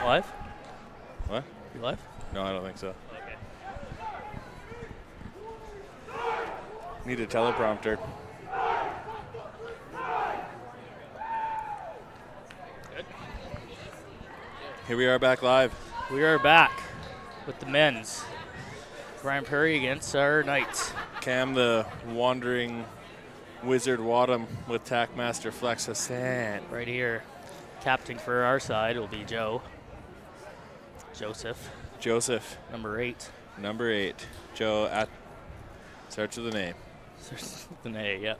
Live? What? You live? No, I don't think so. Okay. Need a teleprompter. Good. Here we are back live. We are back with the men's. Grand Prairie against our Knights. Cam, the wandering wizard Wadham with Tackmaster Flex Hassan. Right here. Captain for our side will be Joseph. Number 8. Number 8. Joe at starts with an A. Starts with an A, yeah.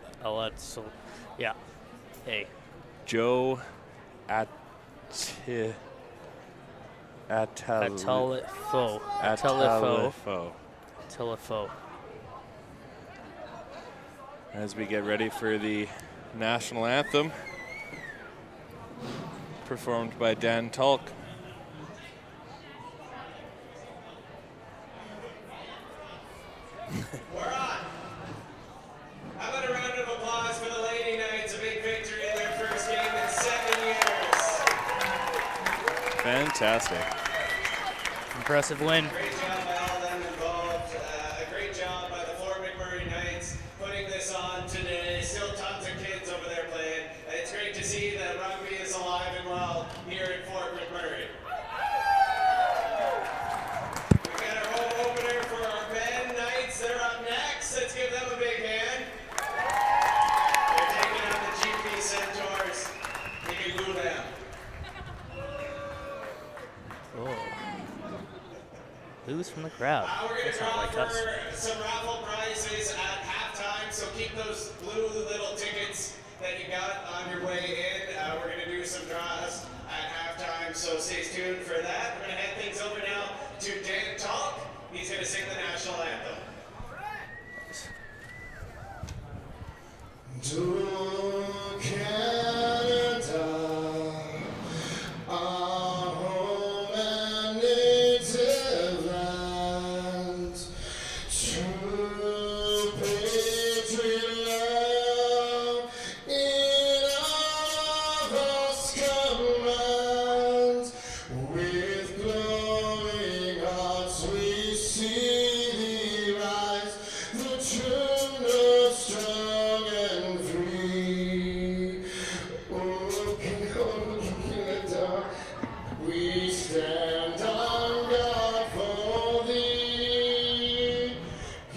Yeah. A. Joe Atalifo. As we get ready for the national anthem, performed by Dan Tulk. We're on. How about a round of applause for the Lady Knights, a big victory in their first game in 7 years. Fantastic. Impressive win. Great job by all of them involved. A great job by the Fort McMurray Knights putting this on today. Still tons of kids over there playing. It's great to see that rugby is alive and well here at Fort McMurray. We've got our home opener for our men Knights. They're up next. Let's give them a big hand. They're taking on the GP Centaurs. You can glue them. Oh. Who's from the crowd? We're going to That's not draw like for us. some raffle prizes at halftime, so keep those blue little tickets that you got on your way in. We're going to do some draws at halftime, so stay tuned for that. We're going to hand things over now to Dan Talk. He's going to sing the national anthem. To Canada, our home and native land, true patriot love in our vast command. With glowing hearts we see thee rise, the true north strong and free. Oh, Canada, we stand on guard for thee.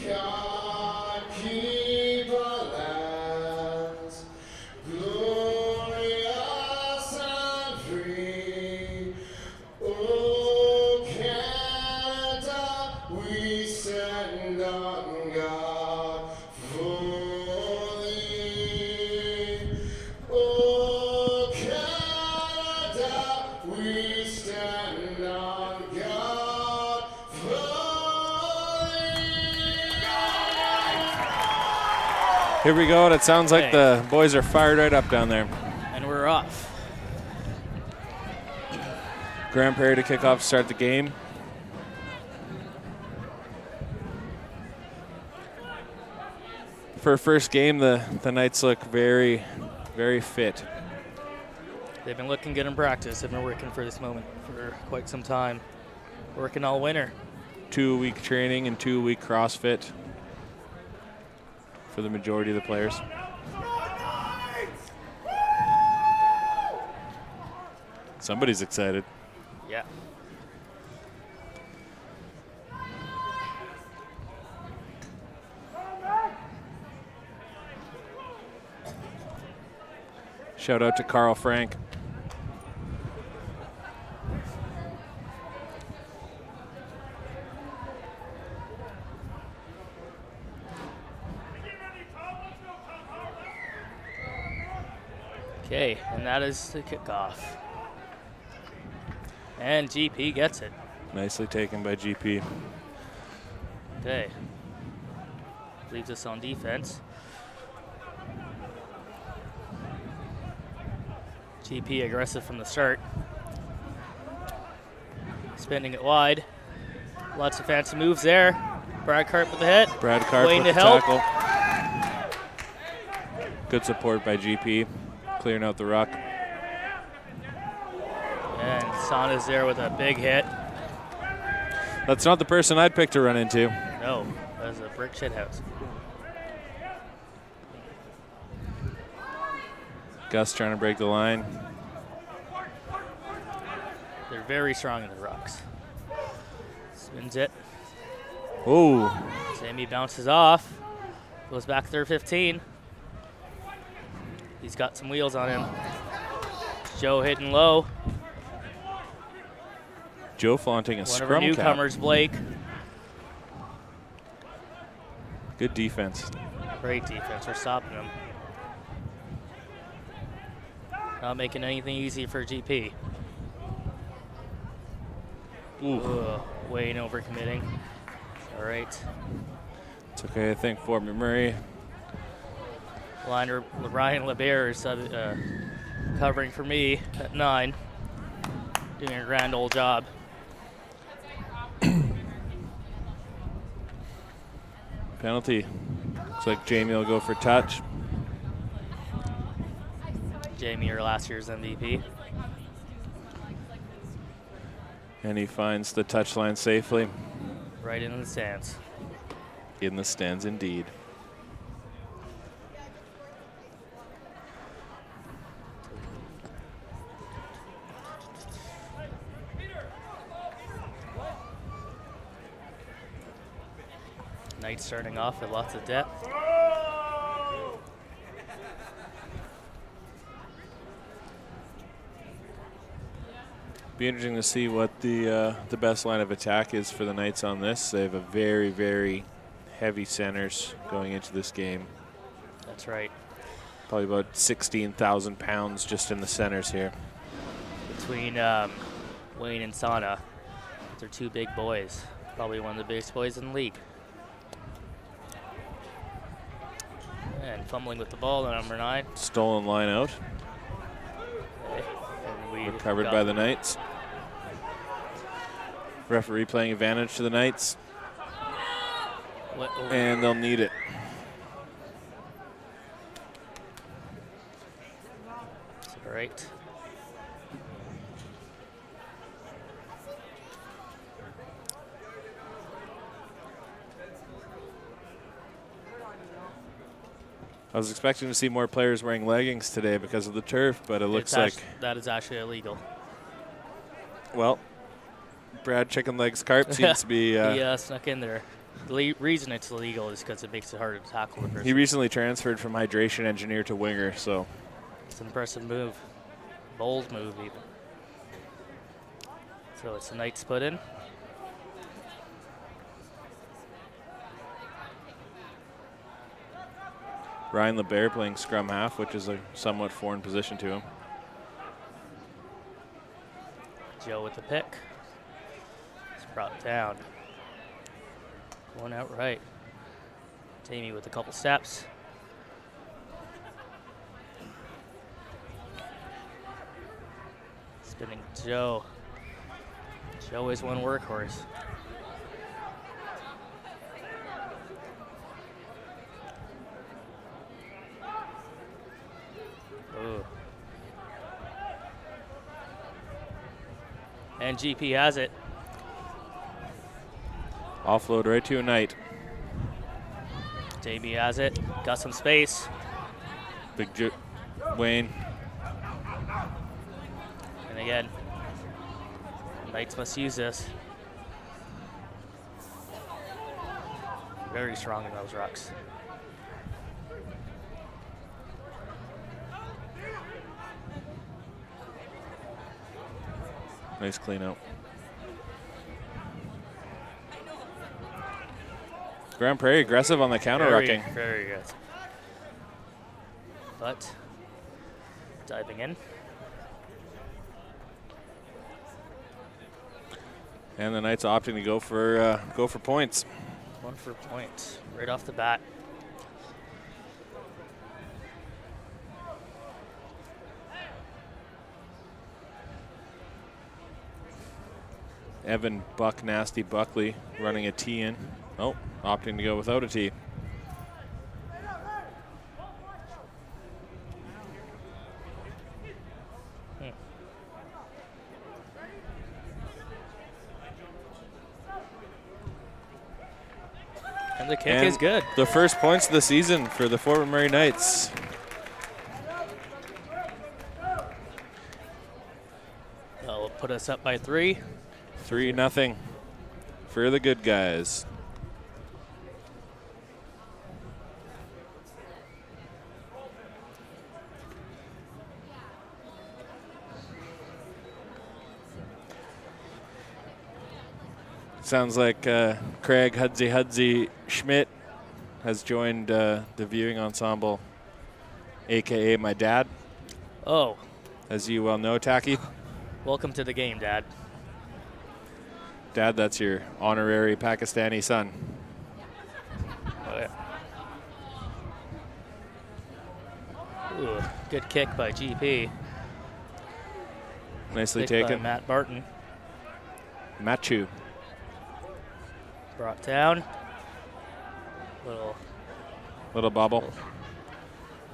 God keep our land glorious and free. Oh, Canada, we stand on guard for thee. Oh, Canada, we stand on guard for thee. Here we go, and it sounds like the boys are fired right up down there. And we're off. Grand Prairie to kick off to start the game. For a first game, the Knights look very, very fit. They've been looking good in practice. They've been working for this moment for quite some time. Working all winter. 2-week training and 2-week CrossFit for the majority of the players. Somebody's excited. Yeah. Shout out to Carl Frank. Okay, and that is the kickoff. And GP gets it. Nicely taken by GP. Okay. Leaves us on defense. GP aggressive from the start. Spinning it wide. Lots of fancy moves there. Brad Karp with the hit. Brad Karp Wayne with to the help. tackle. Good support by GP, clearing out the ruck. And Sana's there with a big hit. That's not the person I'd pick to run into. No, that was a brick shit house. Gus trying to break the line. They're very strong in the rucks. Spins it. Oh. Sammy bounces off. Goes back to their 15. He's got some wheels on him. Joe hitting low. Joe flaunting a One scrum of our newcomers, cap. Blake. Good defense. Great defense. We're stopping him. Not making anything easy for GP. Ooh. Wayne overcommitting. All right. It's okay, I think, for Murray. Liner Ryan LeBaire is covering for me at 9. Doing a grand old job. Penalty. Looks like Jamie will go for touch. Jamie, your last year's MVP. And he finds the touchline safely. Right in the stands. In the stands, indeed. Knight starting off with lots of depth. Be interesting to see what the best line of attack is for the Knights on this. They have a very, very heavy centers going into this game. That's right. Probably about 16,000 pounds just in the centers here. Between Wayne and Sana, they're two big boys. Probably one of the biggest boys in the league. And fumbling with the ball, number 9. Stolen line out. Okay. And we Recovered by the Knights. Referee playing advantage to the Knights. And they'll need it. All right. I was expecting to see more players wearing leggings today because of the turf, but it looks like that is actually illegal. Well, Brad Chicken Legs Carp seems to be. He snuck in there. The reason it's illegal is because it makes it harder to tackle the person. He recently transferred from hydration engineer to winger, so. It's an impressive move. Bold move, even. So it's a Knights put in. Ryan LeBaire playing scrum half, which is a somewhat foreign position to him. Joe with the pick. It's brought down. One out right. Tammy with a couple steps. Spinning Joe. Joe is one workhorse. Ooh. And GP has it. Offload right to a Knight. Jamie has it. Got some space. Wayne. And again, Knights must use this. Very strong in those rucks. Nice clean out. Grand Prairie aggressive on the counter rucking. Very good. But diving in. And the Knights opting to go for points. One for points right off the bat. Evan Buck Nasty Buckley running a tee in. Oh, opting to go without a tee. And the kick is good. The first points of the season for the Fort McMurray Knights. That'll put us up by 3. 3-0 for the good guys. Sounds like Craig Hudsey Schmidt has joined the viewing ensemble, AKA my dad. Oh. As you well know, Tacky. Welcome to the game, Dad. Dad, that's your honorary Pakistani son. Oh, yeah. Ooh, good kick by GP. Nicely kick taken. By Matt Barton. Machu. Brought down. Little bobble.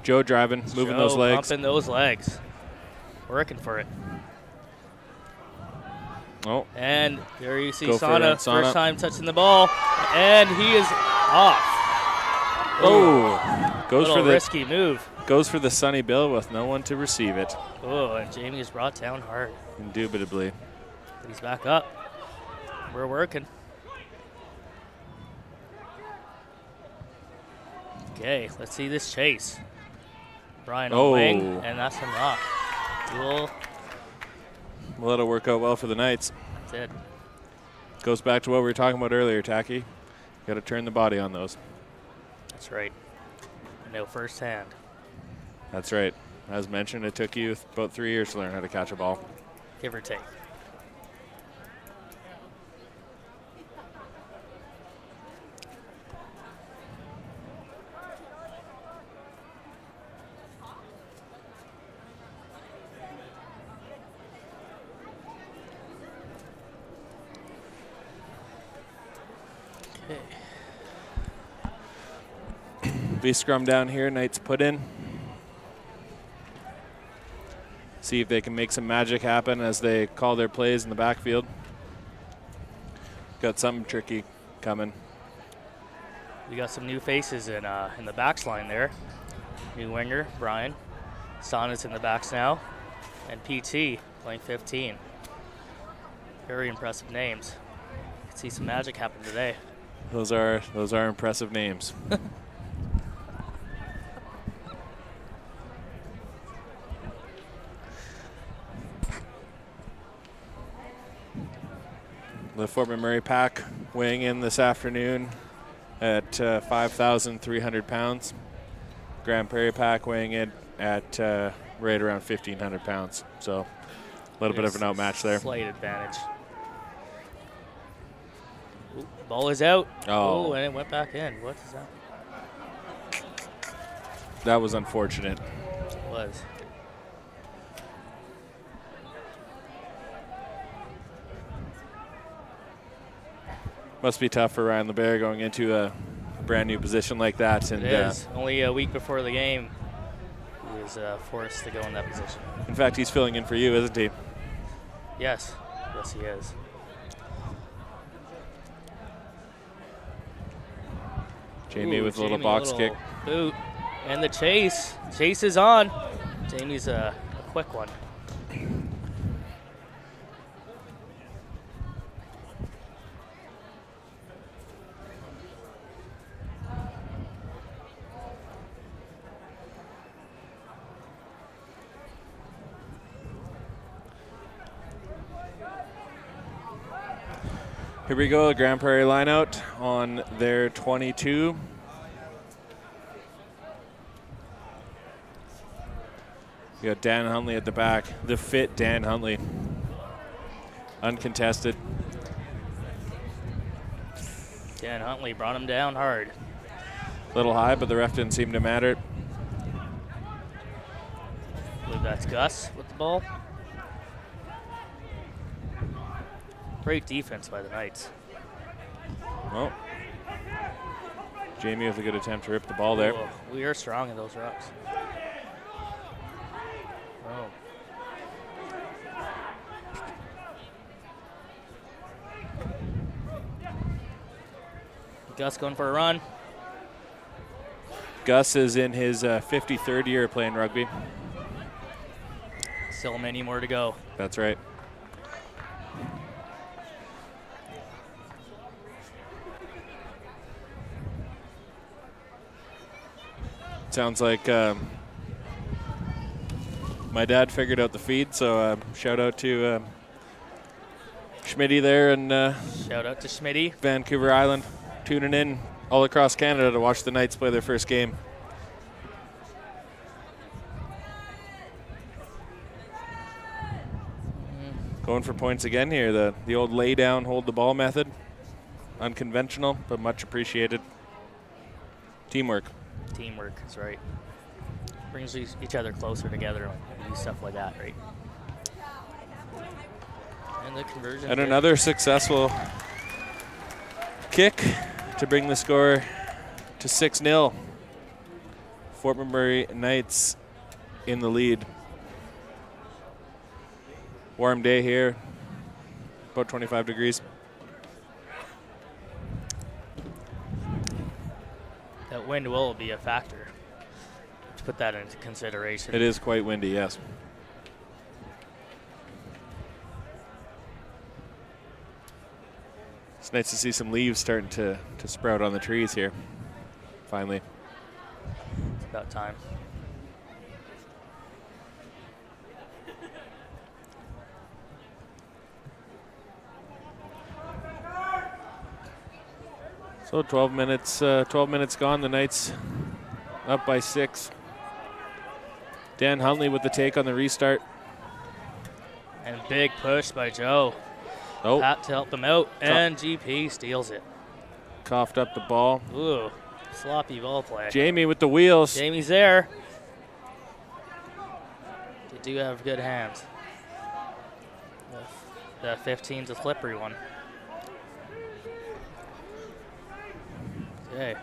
Joe driving, moving those legs. Pumping those legs. Working for it. Oh. And there you see Sana, first time touching the ball, and he is off. Oh, goes for the risky move. Goes for the Sunny Bill with no one to receive it. Oh, and Jamie is brought down hard. Indubitably. But he's back up. We're working. Okay, let's see this chase. Brian on wing, and that's a knock. Well, that'll work out well for the Knights. That's it. Goes back to what we were talking about earlier, Tacky. Got to turn the body on those. That's right. I know firsthand. That's right. As mentioned, it took you about 3 years to learn how to catch a ball. Give or take. V scrum down here, Knights put in. See if they can make some magic happen as they call their plays in the backfield. Got something tricky coming. We got some new faces in the backs line there. New winger, Brian. Sana's in the backs now. And PT playing 15. Very impressive names. Could see some magic happen today. Those are impressive names. The Fort McMurray pack weighing in this afternoon at 5,300 pounds. Grand Prairie pack weighing in at right around 1,500 pounds. So a little bit of an outmatch there. Slight advantage. Ooh, ball is out. Oh, and it went back in. What is that? That was unfortunate. It was. Must be tough for Ryan LeBear going into a brand new position like that. And it is. Only a week before the game, he was forced to go in that position. In fact, he's filling in for you, isn't he? Yes. Yes, he is. Jamie with a little box kick. Boot. And the chase. Chase is on. Jamie's a quick one. Here we go, Grand Prairie line out on their 22. We got Dan Huntley at the back, the fit Dan Huntley. Uncontested. Dan Huntley brought him down hard. A little high, but the ref didn't seem to matter. I believe that's Gus with the ball. Great defense by the Knights. Well, Jamie with a good attempt to rip the ball there. Oh, we are strong in those rucks. Oh. Gus going for a run. Gus is in his 53rd year playing rugby. Still many more to go. That's right. Sounds like my dad figured out the feed, so shout out to Schmitty there and shout out to Schmitty. Vancouver Island, tuning in all across Canada to watch the Knights play their first game. Going for points again here, the old lay down, hold the ball method. Unconventional, but much appreciated. Teamwork. Teamwork, that's right. Brings each other closer together and do stuff like that, right? And the conversion. And another successful kick to bring the score to 6-0. Fort McMurray Knights in the lead. Warm day here, about 25 degrees. That wind will be a factor. To put that into consideration. It is quite windy, yes. It's nice to see some leaves starting to sprout on the trees here, finally. It's about time. So 12 minutes gone. The Knights up by 6. Dan Huntley with the take on the restart. And big push by Joe. Oh, Pat to help him out, and GP steals it. Coughed up the ball. Ooh, sloppy ball play. Jamie with the wheels. Jamie's there. They do have good hands. The 15's a slippery one. Okay.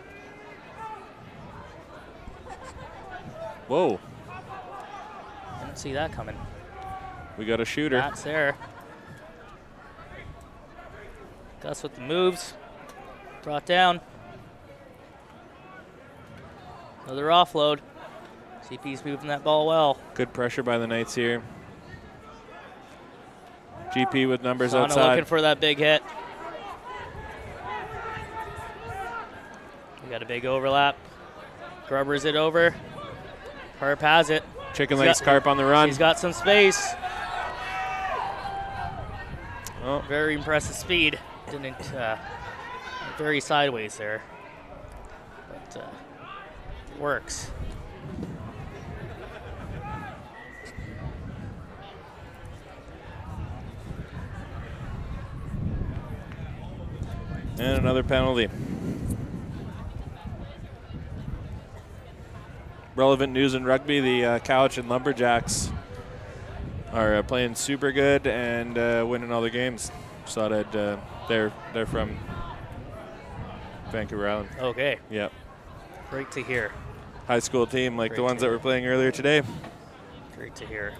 Whoa. Didn't see that coming. We got a shooter. That's there. Gus with the moves. Brought down. Another offload. CP's moving that ball well. Good pressure by the Knights here. GP with numbers Sana outside. looking for that big hit. We got a big overlap. Grubbers it over. Harp has it. Chicken legs Carp on the run. He's got some space. Oh. Very impressive speed. Didn't very sideways there, but it works. And another penalty. Relevant news in rugby, the Cowichan Lumberjacks are playing super good and winning all their games. Saw that they're from Vancouver Island. Okay. Yep. Great to hear. High school team like Great the ones to that hear. were playing earlier today. Great to hear.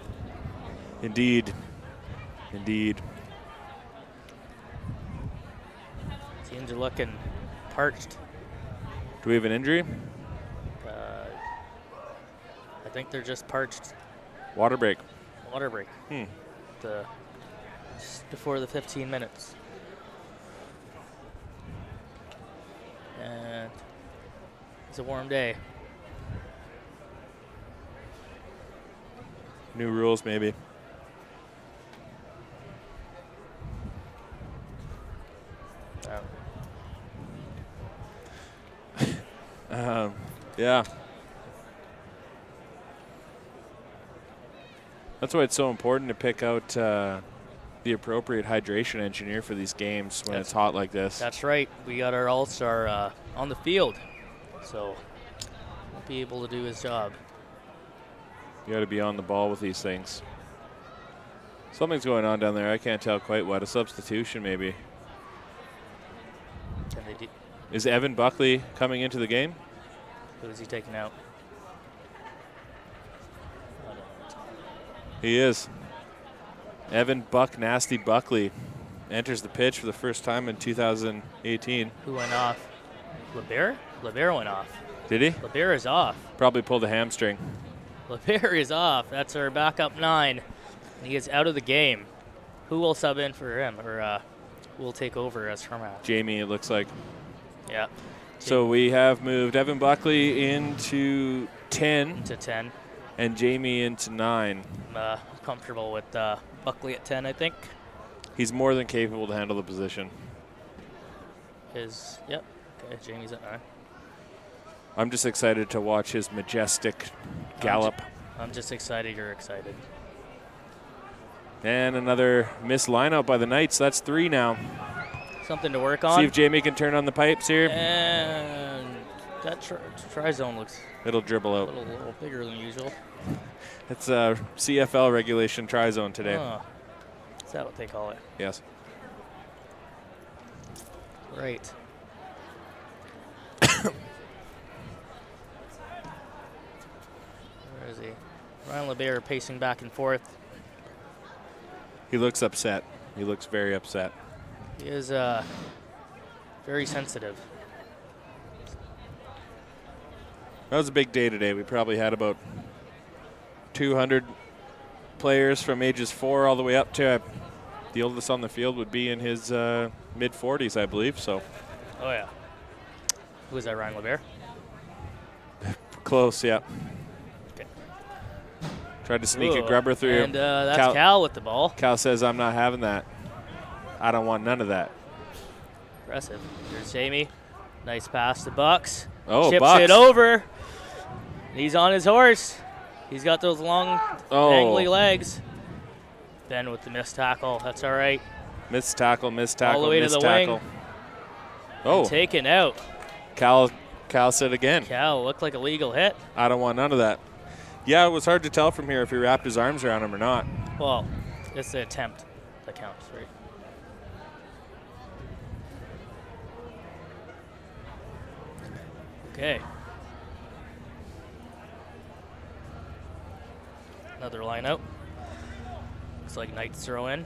Indeed. Indeed. Teams are looking parched. Do we have an injury? I think they're just parched. Water break. Water break. Just before the 15 minutes. And it's a warm day. New rules, maybe. Yeah. That's why it's so important to pick out the appropriate hydration engineer for these games when it's hot like this. That's right. We got our all-star on the field, so won't be able to do his job. You got to be on the ball with these things. Something's going on down there. I can't tell quite what. A substitution, maybe. Can they do? Is Evan Buckley coming into the game? Who is he taking out? He is. Evan Buck Nasty Buckley enters the pitch for the first time in 2018. Who went off? LeBaire went off. Did he? LeBaire is off. Probably pulled a hamstring. LeBaire is off. That's our backup 9. He is out of the game. Who will sub in for him, or who will take over as Hermath? Jamie, it looks like. Yeah. So we have moved Evan Buckley into 10. To 10. And Jamie into 9. I'm comfortable with Buckley at 10, I think. He's more than capable to handle the position. Yep. Okay, Jamie's at 9. I'm just excited to watch his majestic gallop. I'm just excited you're excited. And another missed lineup by the Knights. That's 3 now. Something to work on. See if Jamie can turn on the pipes here. And that try zone looks It'll dribble out. a little bigger than usual. It's a CFL regulation try zone today. Oh. Is that what they call it? Yes. Right. Where is he? Ryan LeBaire pacing back and forth. He looks upset. He looks very upset. He is very sensitive. That was a big day today. We probably had about 200 players from ages 4 all the way up to the oldest on the field would be in his mid-40s, I believe. So. Oh, yeah. Who is that, Ryan LeBaire? Close, yeah. Okay. Tried to sneak a grubber through. And that's Cal with the ball. Cal says, I'm not having that. I don't want none of that. Impressive. There's Jamie. Nice pass to Bucks. Oh, Chips Bucks. it over. He's on his horse. He's got those long, dangly legs. Ben with the missed tackle. That's all right. Missed tackle, missed tackle, all the way missed to the tackle. wing. Oh. And taken out. Cal said again. Cal looked like a legal hit. I don't want none of that. Yeah, it was hard to tell from here if he wrapped his arms around him or not. Well, it's the attempt that counts, right? Okay. Another line out. Looks like Knights throw in.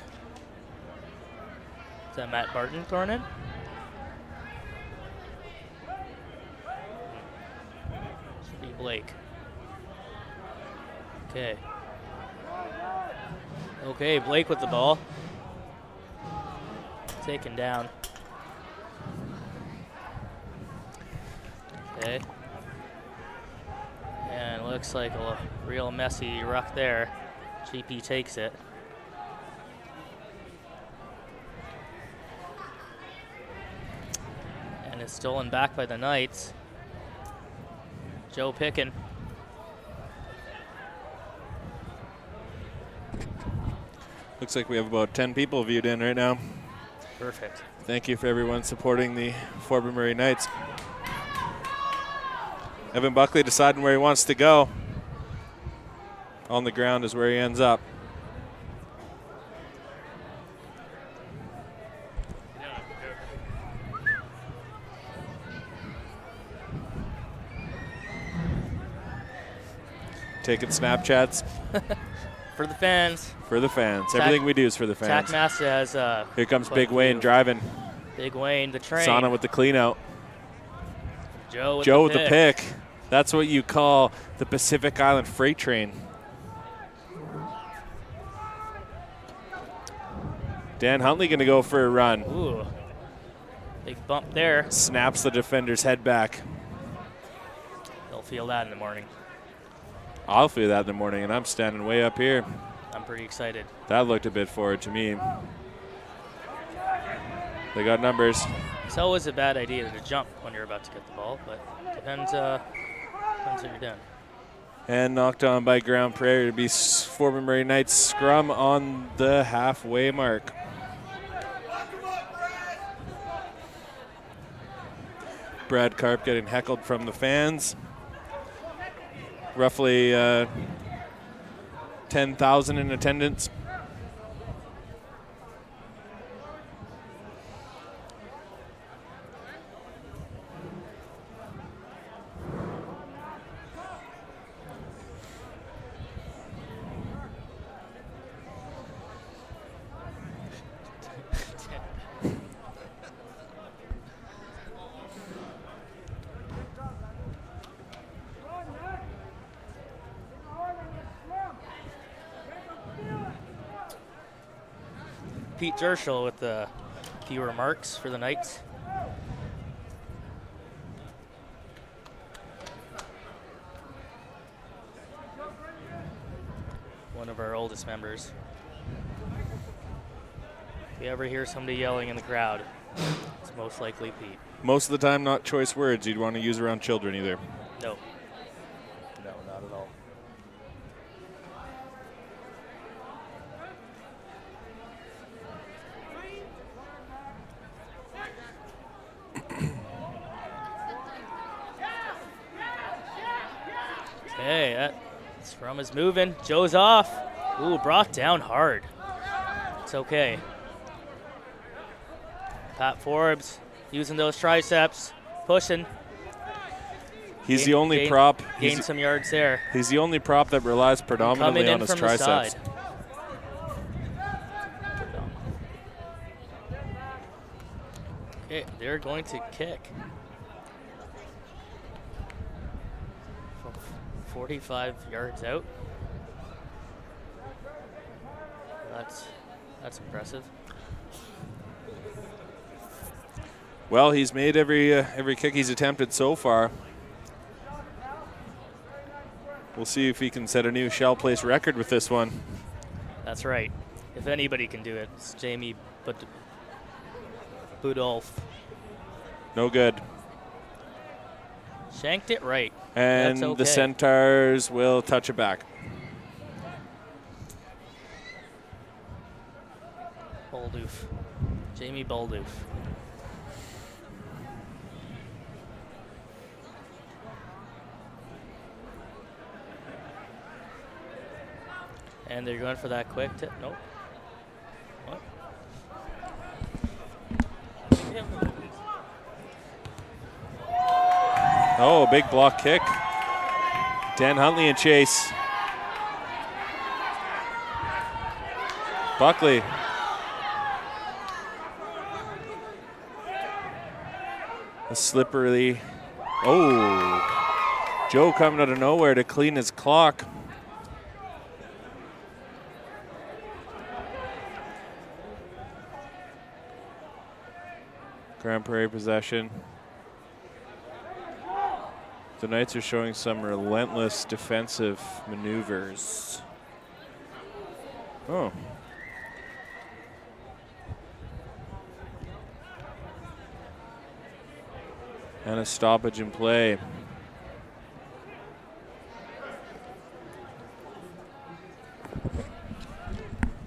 Is that Matt Barton throwing in? Should be Blake. Okay. Okay, Blake with the ball. Taken down. Okay. And looks like a real messy ruck there. GP takes it. And it's stolen back by the Knights. Joe Pickin. Looks like we have about 10 people viewed in right now. Perfect. Thank you for everyone supporting the Fort McMurray Knights. Evan Buckley deciding where he wants to go. On the ground is where he ends up. Taking Snapchats. For the fans. For the fans. Everything we do is for the fans. Tackmaster has Here comes Big Wayne driving. Big Wayne, the train. Sana with the clean out. Joe with the pick. That's what you call the Pacific Island freight train. Dan Huntley going to go for a run. Ooh. Big bump there. Snaps the defender's head back. They'll feel that in the morning. I'll feel that in the morning, and I'm standing way up here. I'm pretty excited. That looked a bit forward to me. They got numbers. It's always a bad idea to jump when you're about to get the ball, but depends what you're doing. And knocked on by Ground Prairie to be Fort McMurray Knights scrum on the halfway mark. Brad Karp getting heckled from the fans. Roughly 10,000 in attendance. Pete Jerschel with a few remarks for the Knights. One of our oldest members. If you ever hear somebody yelling in the crowd, it's most likely Pete. Most of the time, not choice words you'd want to use around children either. No. No, not at all. Okay, that scrum is moving. Joe's off. Ooh, brought down hard. It's okay. Pat Forbes using those triceps, pushing. He's the only prop. Gained some yards there. He's the only prop that relies predominantly on his triceps. Okay, they're going to kick. 45 yards out. That's impressive. Well, he's made every kick he's attempted so far. We'll see if he can set a new Shell Place record with this one. That's right. If anybody can do it, it's Jamie Budolf. No good. Shanked it right. And That's okay. The Centaurs will touch it back. Boldoof. Jamie Boldoof. And they're going for that quick tip. Nope. What? Oh, big block kick. Dan Huntley and chase. Buckley. A slippery. Oh. Joe coming out of nowhere to clean his clock. Grand Prairie possession. The Knights are showing some relentless defensive maneuvers. Oh. And a stoppage in play.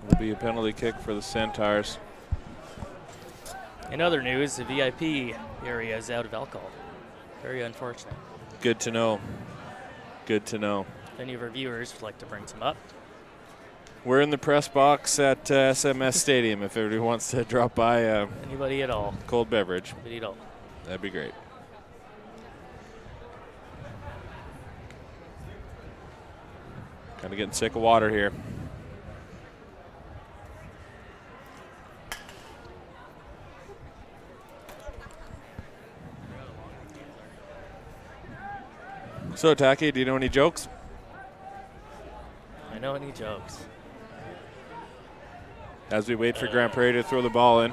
Will be a penalty kick for the Centaurs. In other news, the VIP area is out of alcohol. Very unfortunate. Good to know. Good to know. If any of our viewers would like to bring some up. We're in the press box at SMS Stadium if everybody wants to drop by. Anybody at all. Cold beverage. Anybody at all. That'd be great. Kind of getting sick of water here. So, Taki, do you know any jokes? I know any jokes. As we wait for Grand Prairie to throw the ball in.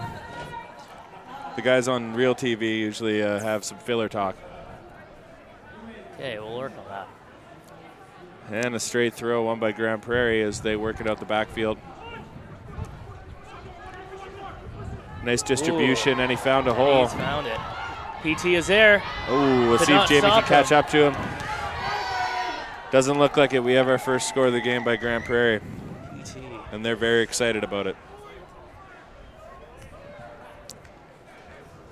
The guys on Real TV usually have some filler talk. Okay, we'll work on that. And a straight throw, one by Grand Prairie as they work it out the backfield. Nice distribution, and he found a hole. He's found it. PT is there. Oh, let's see if Jamie can catch up to him. Doesn't look like it. We have our first score of the game by Grand Prairie. PT. And they're very excited about it.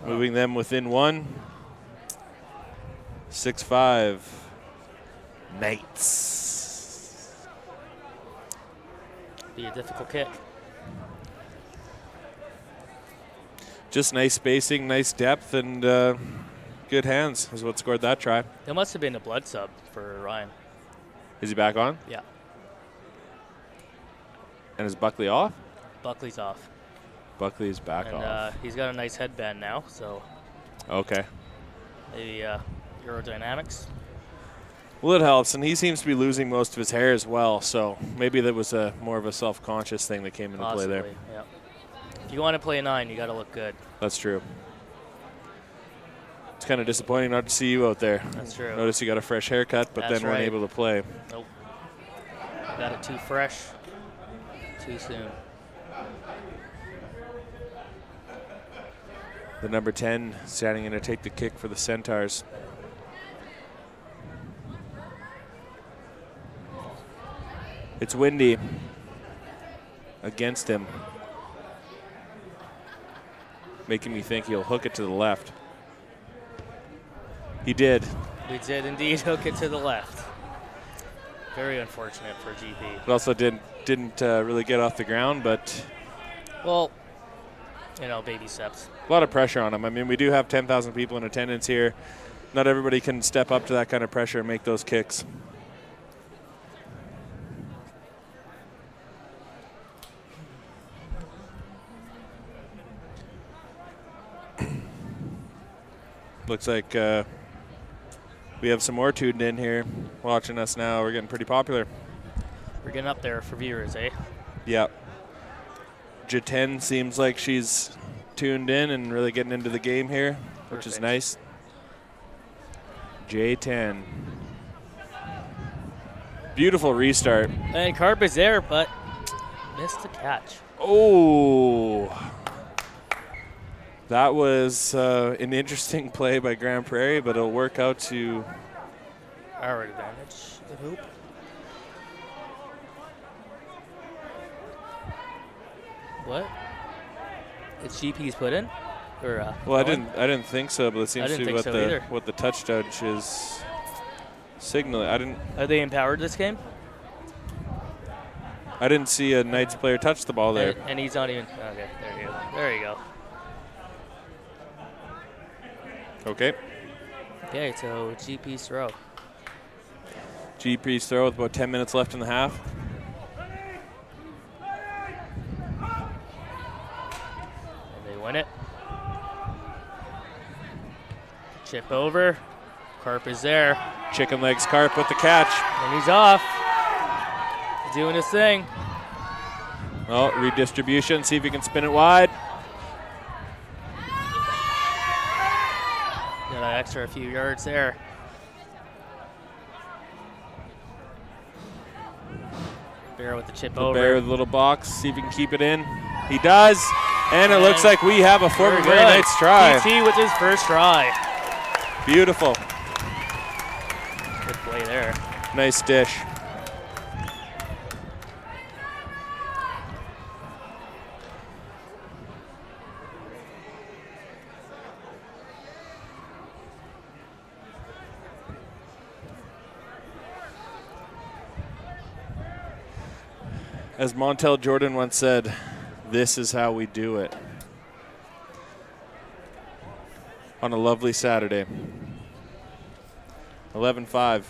Moving them within one. 6-5. Knights. Be a difficult kick. Just nice spacing, nice depth, and good hands is what scored that try. There must have been a blood sub for Ryan. Is he back on? Yeah. And is Buckley off? Buckley's off. Buckley's back and, off. He's got a nice headband now, so. Okay. Maybe aerodynamics. Well, it helps, and he seems to be losing most of his hair as well, so maybe that was more of a self-conscious thing that came into play there. Yep. If you want to play 9, you got to look good. That's true. It's kind of disappointing not to see you out there. That's true. Notice you got a fresh haircut, but then weren't able to play. Nope. Got it too fresh, too soon. The number 10 standing in to take the kick for the Centaurs. It's windy against him, making me think he'll hook it to the left. He did. We did indeed hook it to the left. Very unfortunate for GP. It also didn't really get off the ground, but well, you know, baby steps. A lot of pressure on him. I mean, we do have 10,000 people in attendance here. Not everybody can step up to that kind of pressure and make those kicks. Looks like we have some more tuned in here watching us now. We're getting pretty popular. We're getting up there for viewers, eh? Yeah. J10 seems like she's tuned in and really getting into the game here, which is nice. J10. Beautiful restart. And Carp is there, but missed the catch. Oh. That was an interesting play by Grand Prairie, but it'll work out to our advantage, I hope. What? It's GP's put in? Or well, I didn't think so, but it seems to be what the touch judge is signaling. Are they empowered this game? I didn't see a Knights player touch the ball there. And he's not even. Okay, there you go. There you go. Okay. Okay, so GP's throw. GP's throw with about 10 minutes left in the half. And they win it. Chip over. Carp is there. Chicken legs Carp with the catch. And he's off. He's doing his thing. Well, redistribution. See if he can spin it wide. Got an extra few yards there. Bear with the chip over. Bear with the little box. See if he can keep it in. He does. And it looks like we have a Fort McMurray Knights try. PT with his first try. Beautiful. Good play there. Nice dish. As Montel Jordan once said, this is how we do it. On a lovely Saturday. 11-5.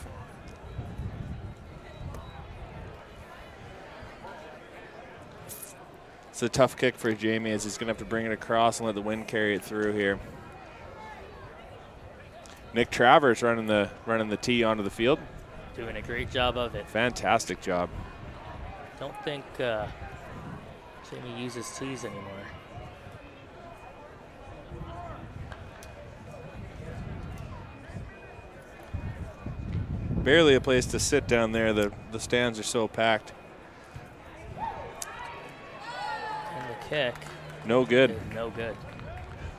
It's a tough kick for Jamie as he's going to have to bring it across and let the wind carry it through here. Nick Travers running the tee onto the field. Doing a great job of it. Fantastic job. Don't think Jamie uses tees anymore. Barely a place to sit down there. The stands are so packed. And the kick. No good. No good.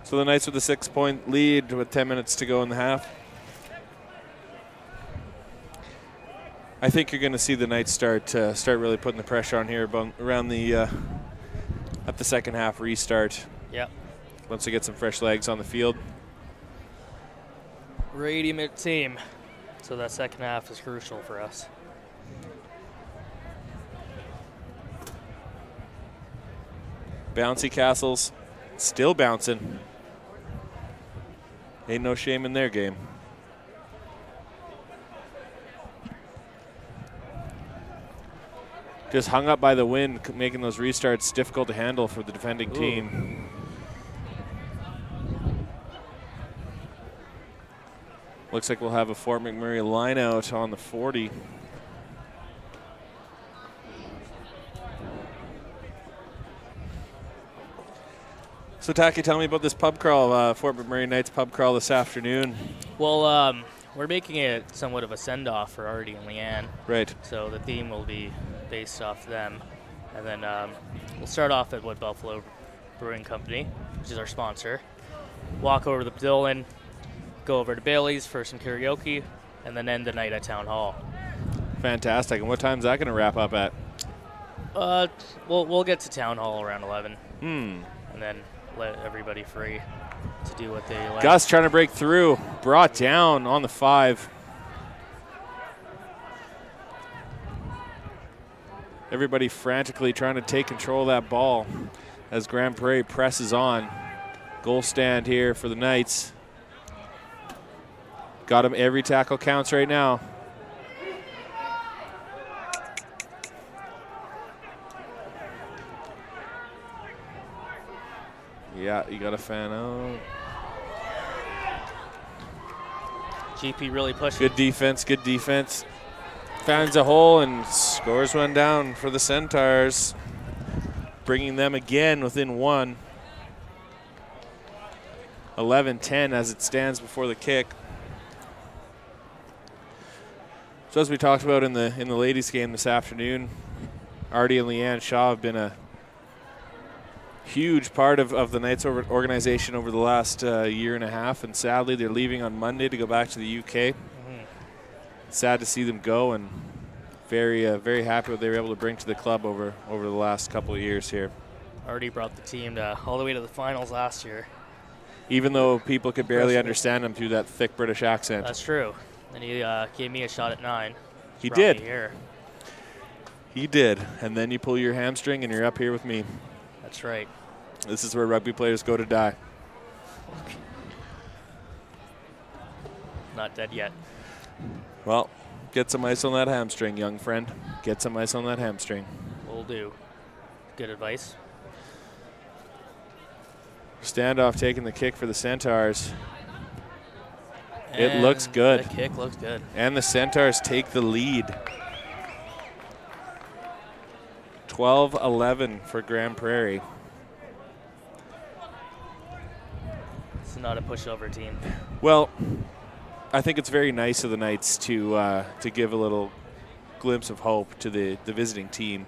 So the Knights with a 6-point lead with 10 minutes to go in the half. I think you're going to see the Knights start really putting the pressure on here around the at the second half restart. Yep. Once they get some fresh legs on the field. Ready mid-team. So that second half is crucial for us. Bouncy Castles still bouncing. Ain't no shame in their game. Just hung up by the wind, making those restarts difficult to handle for the defending team. Looks like we'll have a Fort McMurray line out on the 40. So, Taki, tell me about this pub crawl, Fort McMurray Knights pub crawl this afternoon. Well, we're making it somewhat of a send-off for Artie and Leanne. Right. So the theme will be based off them. And then we'll start off at Wood Buffalo Brewing Company, which is our sponsor. Walk over to the pavilion, go over to Bailey's for some karaoke, and then end the night at Town Hall. Fantastic. And what time's that going to wrap up at? We'll get to Town Hall around 11. And then let everybody free to do what they like. Gus trying to break through, brought down on the 5. Everybody frantically trying to take control of that ball as Grand Prairie presses on. Goal stand here for the Knights. Got him. Every tackle counts right now. Yeah, you got a fan out. GP really pushing. Good defense, good defense. Finds a hole and scores one down for the Centaurs, bringing them again within 1. 11-10 as it stands before the kick. So as we talked about in the ladies' game this afternoon, Artie and Leanne Shaw have been a huge part of the Knights organization over the last year and a half, and sadly they're leaving on Monday to go back to the UK. Sad to see them go, and very happy what they were able to bring to the club over the last couple of years here. Already brought the team all the way to the finals last year. Even though people could barely understand him through that thick British accent. That's true. And he gave me a shot at 9. He did. Me here. He did. And then you pull your hamstring and you're up here with me. That's right. This is where rugby players go to die. Not dead yet. Well, get some ice on that hamstring, young friend. Get some ice on that hamstring. Will do. Good advice. Standoff taking the kick for the Centaurs. And it looks good. The kick looks good. And the Centaurs take the lead. 12-11 for Grand Prairie. It's not a pushover team. Well, I think it's very nice of the Knights to give a little glimpse of hope to the visiting team.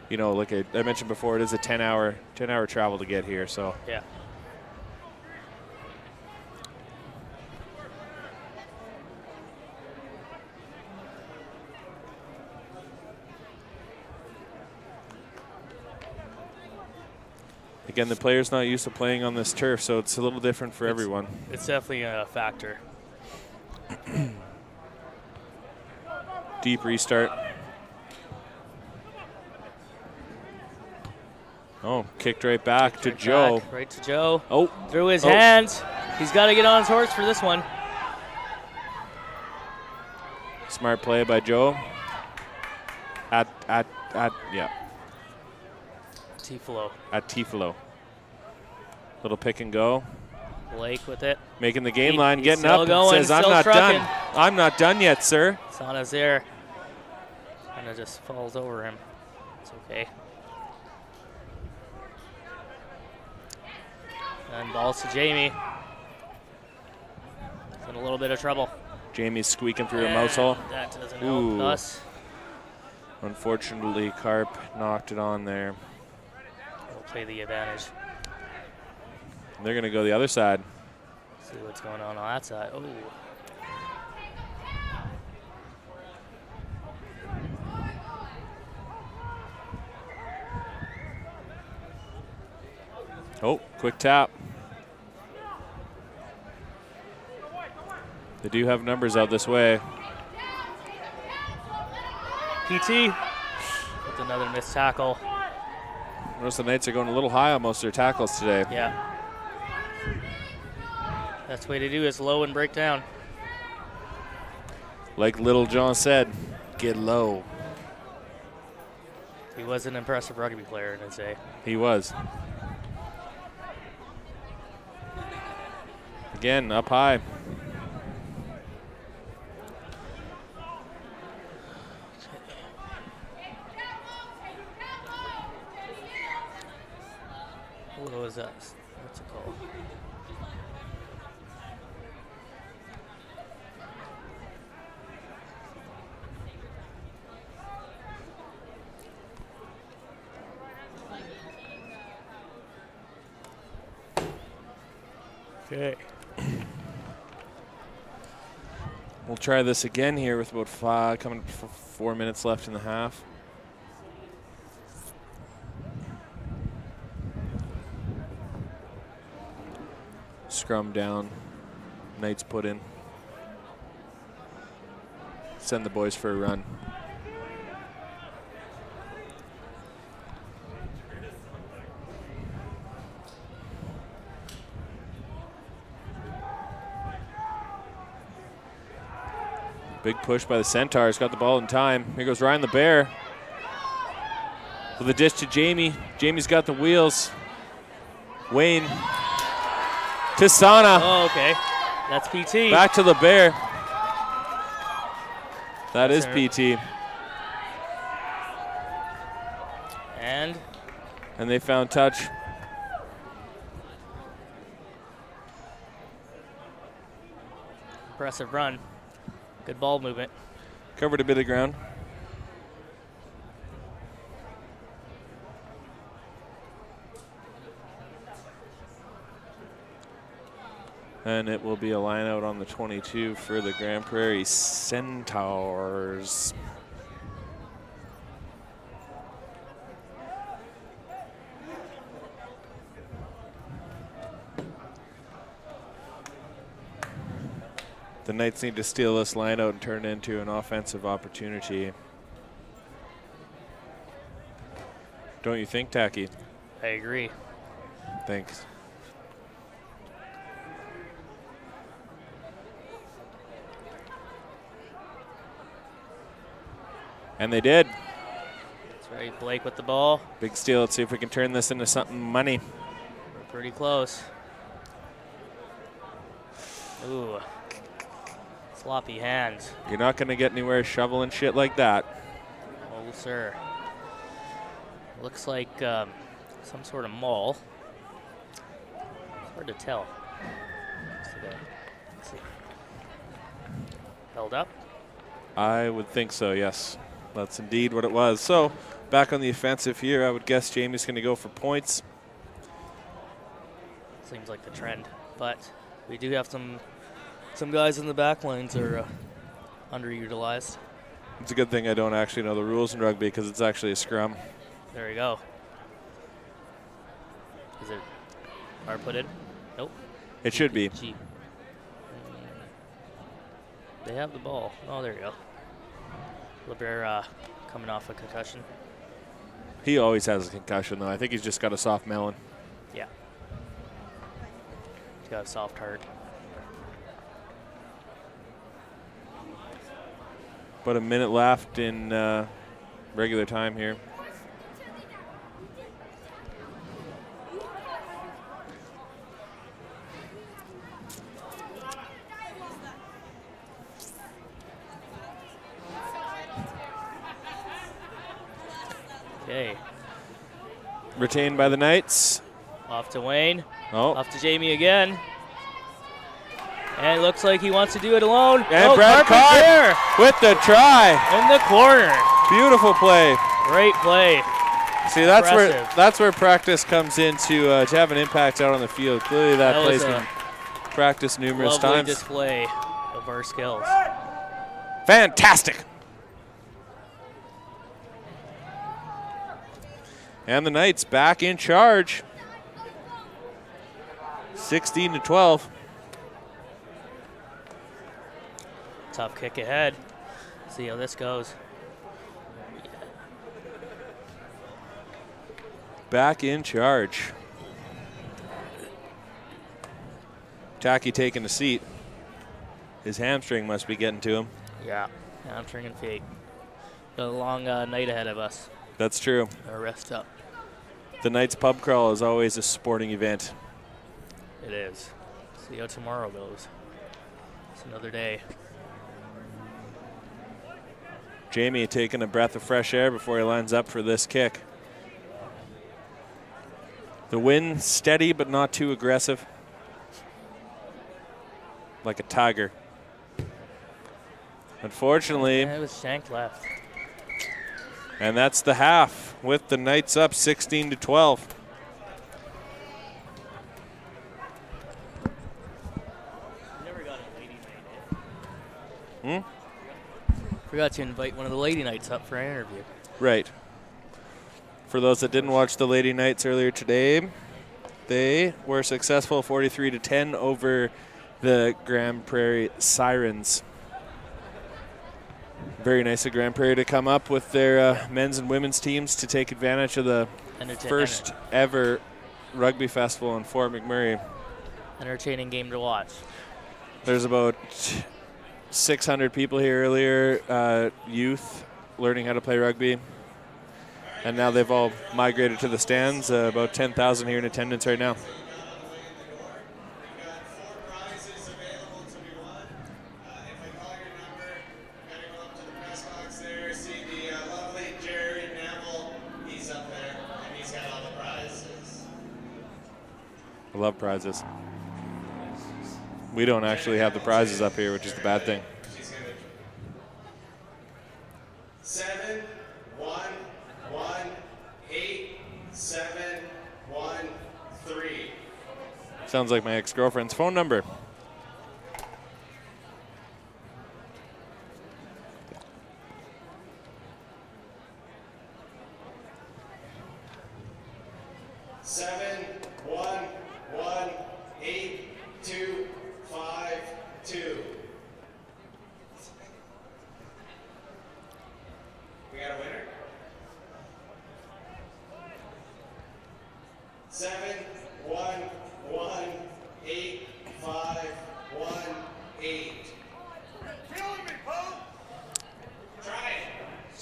You know, like I mentioned before, it is a 10-hour travel to get here. So yeah. Again, the player's not used to playing on this turf, so it's a little different for everyone. It's definitely a factor. Deep restart. Oh, kicked right back to Joe. Right to Joe. Oh. Through his hands. He's got to get on his horse for this one. Smart play by Joe. Yeah. Tifalo. At Tifalo. Little pick and go. Blake with it. Making the game line, getting still up going, and says, I'm not done. I'm not done yet, sir. Sana's there. And it just falls over him. It's okay. And balls to Jamie. He's in a little bit of trouble. Jamie's squeaking through a mouse hole. That doesn't help us. Unfortunately, Carp knocked it on there. We'll play the advantage. They're going to go the other side. See what's going on that side. Oh. Oh, quick tap. They do have numbers out this way. PT with another missed tackle. Notice the Knights are going a little high on most of their tackles today. Yeah. That's the way to do is low and break down. Like Little John said, get low. He was an impressive rugby player in his day. He was. Again, up high. What was that? tackle. Okay. We'll try this again here with about coming for 4 minutes left in the half. Scrum down. Knights put in. Send the boys for a run. Big push by the Centaurs. Got the ball in time. Here goes Ryan the Bear. With a dish to Jamie. Jamie's got the wheels. Wayne to Sana. Oh, okay. That's PT. Back to the Bear. That is PT. And they found touch. impressive run. Good ball movement. Covered a bit of ground. And it will be a line out on the 22 for the Grand Prairie Centaurs. The Knights need to steal this line out and turn it into an offensive opportunity. Don't you think, Tacky? I agree. Thanks. And they did. That's right, Blake with the ball. Big steal. Let's see if we can turn this into something money. We're pretty close. Ooh. Sloppy hands. You're not going to get anywhere shoveling shit like that. Oh, sir. Looks like some sort of mall. It's hard to tell. Let's see. Held up? I would think so, yes. That's indeed what it was. So, back on the offensive here, I would guess Jamie's going to go for points. Seems like the trend. But we do have some guys in the back lines are underutilized. It's a good thing I don't actually know the rules in rugby because it's actually a scrum. There you go. Is it hard put in? Nope. It should be. They have the ball. Oh, there you go. LeBear coming off a concussion. He always has a concussion, though. I think he's just got a soft melon. Yeah. He's got a soft heart. About a minute left in regular time here. Okay. Retained by the Knights. Off to Wayne. Oh. Off to Jamie again. And it looks like he wants to do it alone. And Brad Carr with the try. In the corner. Beautiful play. Great play. See, that's where practice comes in to have an impact out on the field. Clearly that play's been practiced numerous lovely times. Display of our skills. Fantastic. And the Knights back in charge. 16-12. Tough kick ahead. See how this goes. Back in charge. Tacky taking a seat. His hamstring must be getting to him. Yeah, hamstring and feet. Got a long night ahead of us. That's true. Our rest up. The Knights pub crawl is always a sporting event. It is. See how tomorrow goes. It's another day. Jamie taking a breath of fresh air before he lines up for this kick. The wind steady but not too aggressive. Like a tiger. Unfortunately. Yeah, it was shanked left. And that's the half with the Knights up 16-12. Never got a lady night. Forgot to invite one of the lady Knights up for an interview. Right. For those that didn't watch the Lady Knights earlier today, they were successful 43-10 over the Grand Prairie Sirens. Very nice of Grand Prairie to come up with their men's and women's teams to take advantage of the first ever rugby festival in Fort McMurray. Entertaining game to watch. There's about 600 people here earlier, youth learning how to play rugby. And now they've all migrated to the stands, about 10,000 here in attendance right now. I love prizes. We don't actually have the prizes up here, which is the bad thing. 7 1 1 8 7 1 3. Sounds like my ex-girlfriend's phone number.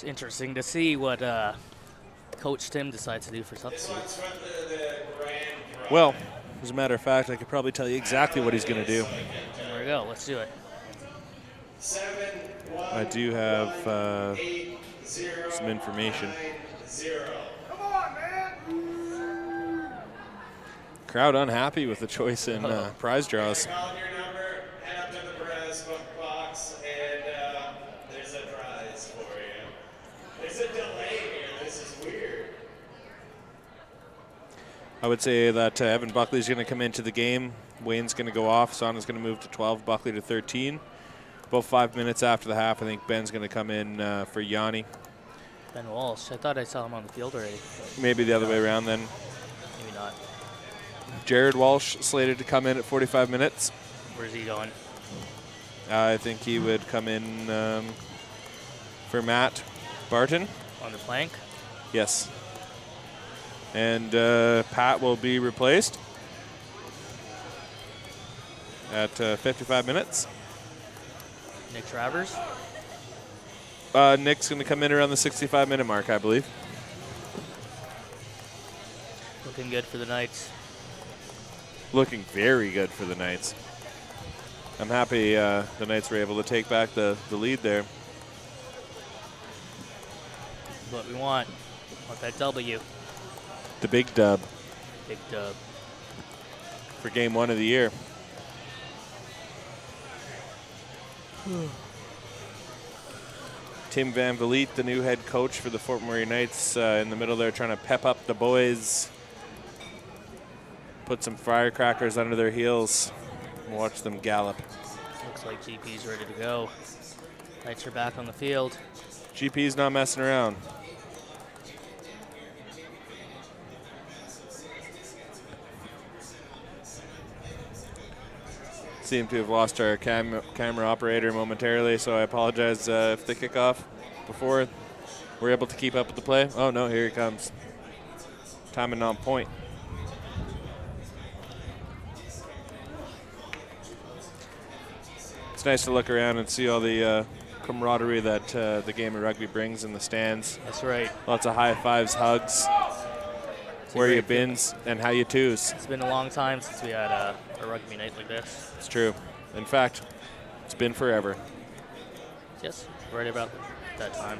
Interesting to see what Coach Tim decides to do for substitutes. Well, as a matter of fact, I could probably tell you exactly what he's going to do. There we go. Let's do it. I do have some information. Crowd unhappy with the choice in prize draws. I would say that Evan Buckley's going to come into the game. Wayne's going to go off. Sauna's going to move to 12, Buckley to 13. About 5 minutes after the half, I think Ben's going to come in for Yanni. Ben Walsh. I thought I saw him on the field already. Maybe the other way around then. Maybe not. Jared Walsh slated to come in at 45 minutes. Where's he going? I think he would come in for Matt Barton. On the flank? Yes. And Pat will be replaced at 55 minutes. Nick Travers? Nick's going to come in around the 65-minute mark, I believe. Looking good for the Knights. Looking very good for the Knights. I'm happy the Knights were able to take back the lead there. What we want. Want that W. The big dub. Big dub. For game 1 of the year. Tim Van Vliet, the new head coach for the Fort McMurray Knights, in the middle there trying to pep up the boys. Put some firecrackers under their heels. Watch them gallop. Looks like GP's ready to go. Knights are back on the field. GP's not messing around. Seem to have lost our camera operator momentarily, so I apologize if the kickoff before we're able to keep up with the play. Oh no, here he comes. Timing on point. It's nice to look around and see all the camaraderie that the game of rugby brings in the stands. That's right. Lots of high fives, hugs, where you bins, and how you twos. It's been a long time since we had a rugby night like this. It's true. In fact, it's been forever. Yes, right about that time.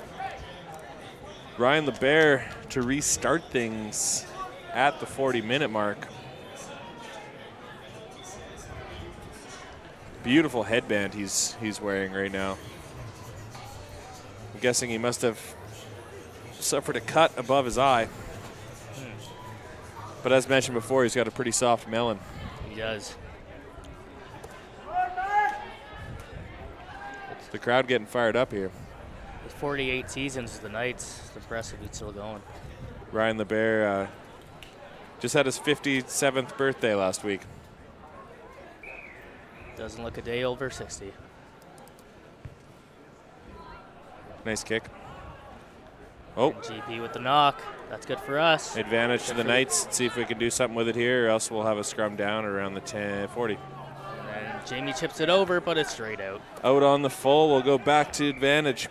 Ryan LeBear to restart things at the 40-minute mark. Beautiful headband he's wearing right now. I'm guessing he must have suffered a cut above his eye. But as mentioned before, he's got a pretty soft melon. He does. The crowd getting fired up here. With 48 seasons, the Knights, it's impressive he's still going. Ryan LeBear just had his 57th birthday last week. Doesn't look a day over 60. Nice kick. Oh. And GP with the knock. That's good for us. Advantage to the Knights. Let's see if we can do something with it here, or else we'll have a scrum down around the 10-40. And Jamie chips it over, but it's straight out. Out on the full. We'll go back to advantage.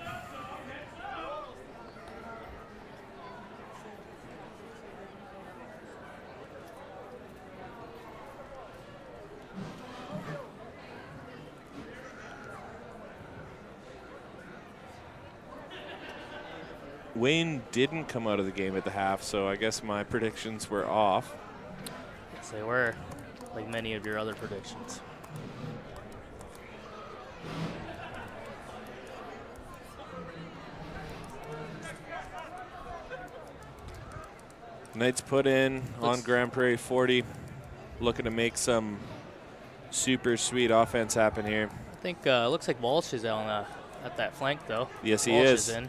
Wayne didn't come out of the game at the half, so I guess my predictions were off. Yes, they were, like many of your other predictions. Knights put in on Grand Prairie 40, looking to make some super sweet offense happen here. I think looks like Walsh is on at that flank, though. Yes, he Walsh is. In.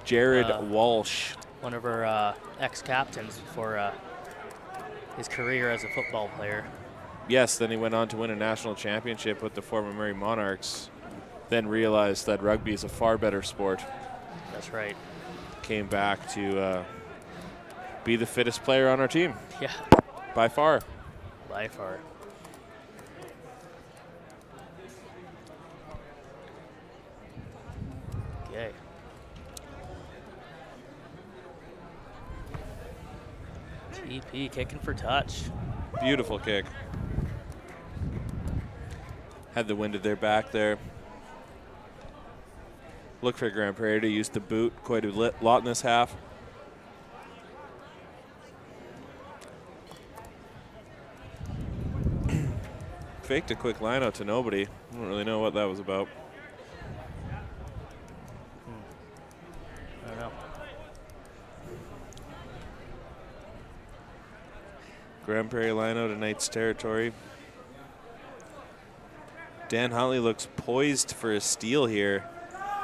Jared Walsh. One of our ex-captains for his career as a football player. Yes, then he went on to win a national championship with the former Murray Monarchs, then realized that rugby is a far better sport. That's right. Came back to be the fittest player on our team. Yeah. By far. By far. Okay. TP kicking for touch. Beautiful kick. Had the wind at their back there. Look for Grand Prairie to use the boot quite a lot in this half. Faked a quick line out to nobody. I don't really know what that was about. I don't know. Grand Prairie line out of Knights territory. Dan Huntley looks poised for a steal here.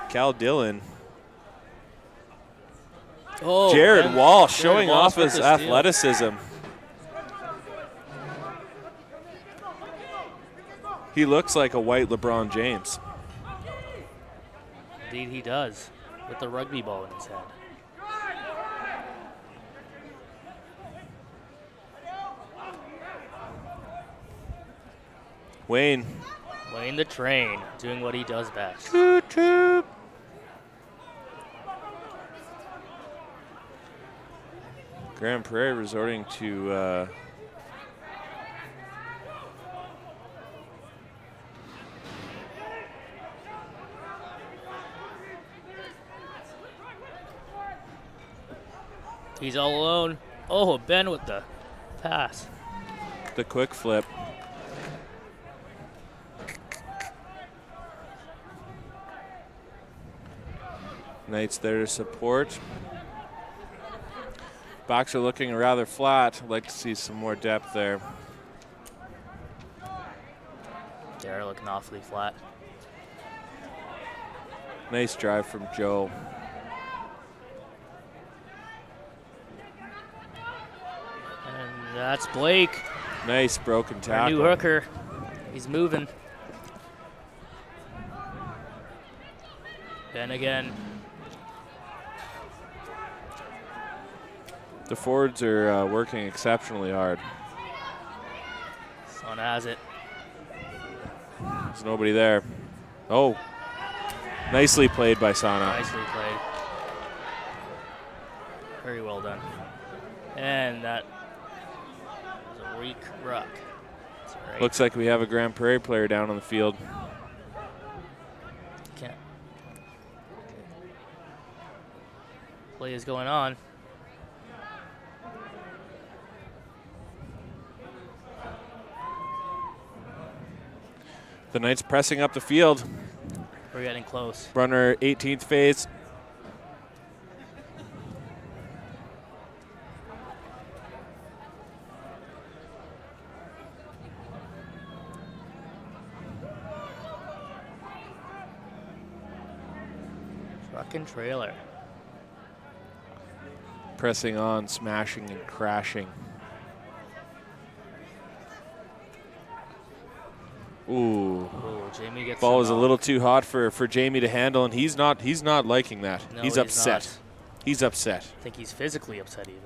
Cal Dillon. Oh, Jared Walsh showing Walsh off his with the steal. athleticism. He looks like a white LeBron James. Indeed he does, with the rugby ball in his head. Wayne. Wayne the Train, doing what he does best. Toot, toot. Grand Prairie resorting to He's all alone. Oh, Ben with the pass. the quick flip. Knights there to support. Backs are looking rather flat. I'd like to see some more depth there. They're looking awfully flat. Nice drive from Joe. And that's Blake, Nice broken our tackle. new hooker. He's moving. Ben again. The forwards are working exceptionally hard. Son has it. There's nobody there. Oh, nicely played by Sana. Nicely played. Very well done. And that was a weak ruck. That's all right. Looks like we have a Grand Prairie player down on the field. Can't. Play is going on. The Knights pressing up the field. We're getting close. Runner 18th phase. Truck and trailer. Pressing on, smashing and crashing. Ooh. Jamie gets Ball was a little too hot for Jamie to handle, and he's not liking that. No, he's upset. Not. He's upset. I think he's physically upset even.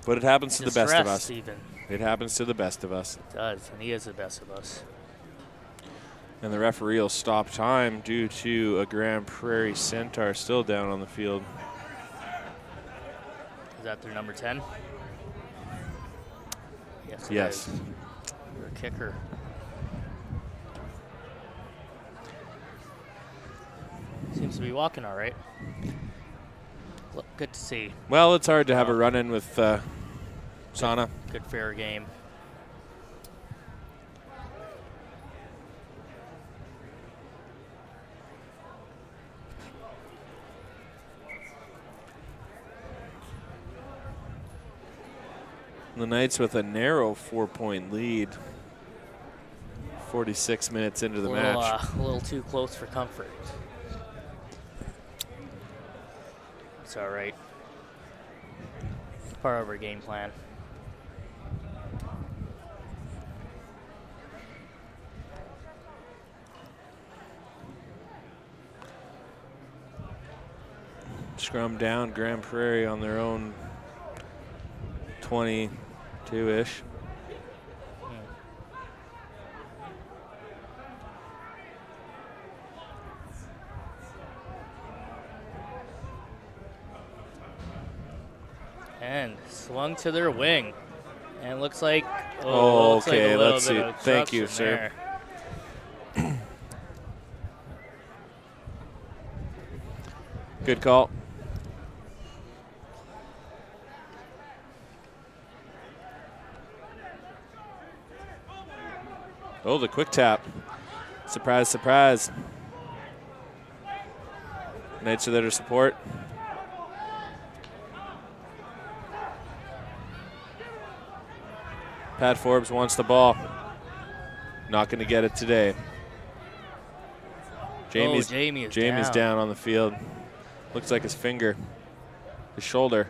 But it happens to the best of us. Even. It happens to the best of us. It does, and he is the best of us. And the referee will stop time due to a Grand Prairie Centaur still down on the field. Is that their number 10? Yes. Yes. Their kicker. Seems to be walking all right. Look, good to see. Well, it's hard to have a run-in with Sana. Good fair game. The Knights with a narrow 4-point lead. 46 minutes into the match. A little too close for comfort. It's all right. Part of our game plan. Scrum down, Grand Prairie on their own 22-ish. And swung to their wing. And looks like, okay, let's see. Of Thank you, sir. Good call. Oh, the quick tap. Surprise, surprise. Knights are there to support. Pat Forbes wants the ball. Not going to get it today. Jamie's down on the field. Looks like his finger, his shoulder.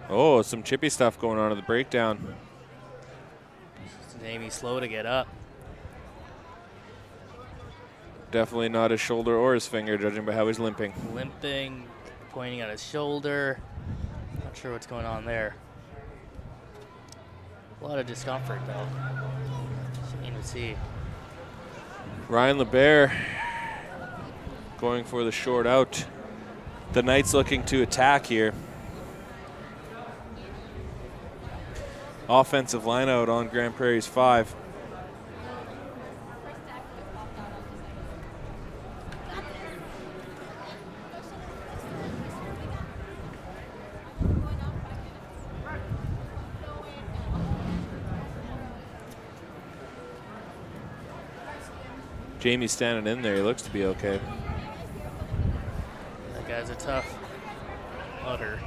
Oh, some chippy stuff going on at the breakdown. Jamie's slow to get up. Definitely not his shoulder or his finger, judging by how he's limping. Limping, pointing at his shoulder. Not sure what's going on there. A lot of discomfort, though. Shame to see. Ryan LeBear going for the short out. The Knights looking to attack here. Offensive line out on Grand Prairie's 5. Jamie's standing in there. He looks to be okay. That guy's a tough putter.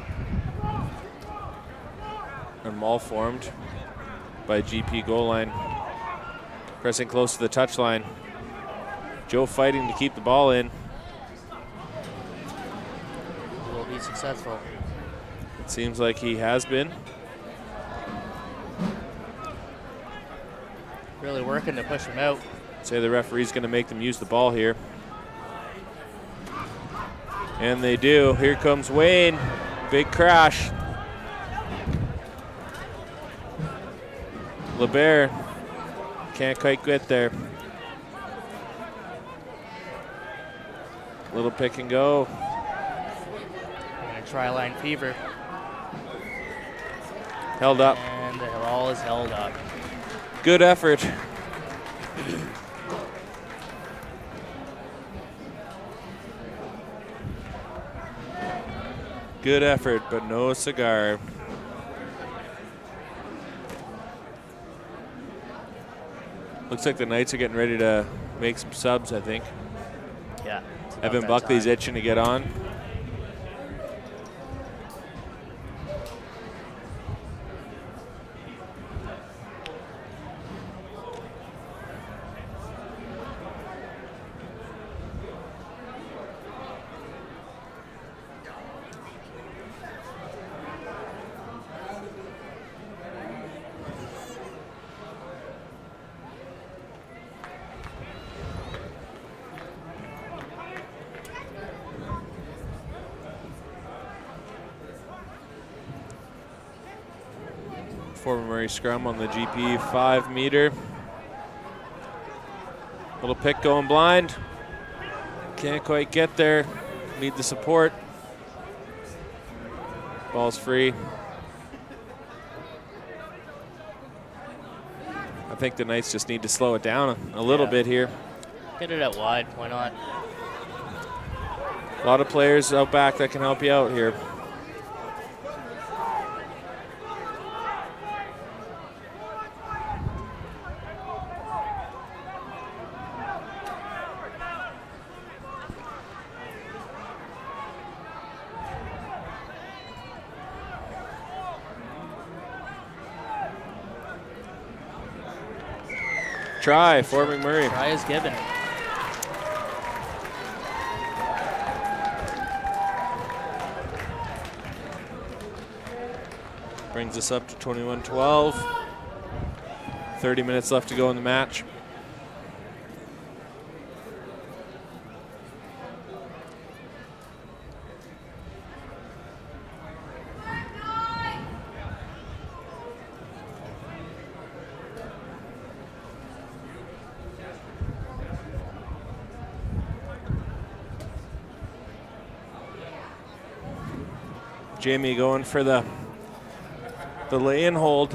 And maul formed by GP goal line. Pressing close to the touchline. Joe fighting to keep the ball in. He will be successful. It seems like he has been. Really working to push him out. Say the referee's going to make them use the ball here. And they do. Here comes Wayne. Big crash. LeBear can't quite get there. Little pick and go. And a try-line fever. Held up. And the ball is held up. Good effort. Good effort, but no cigar. Looks like the Knights are getting ready to make some subs, I think. Yeah. Evan Buckley's itching to get on. Fort McMurray scrum on the GP 5 meter. Little pick going blind. Can't quite get there. Need the support. Ball's free. I think the Knights just need to slow it down a little bit here. Get it out wide, why not? A lot of players out back that can help you out here. Try, Fort McMurray. Try is given. Brings us up to 21-12. 30 minutes left to go in the match. Jamie going for the lay and hold.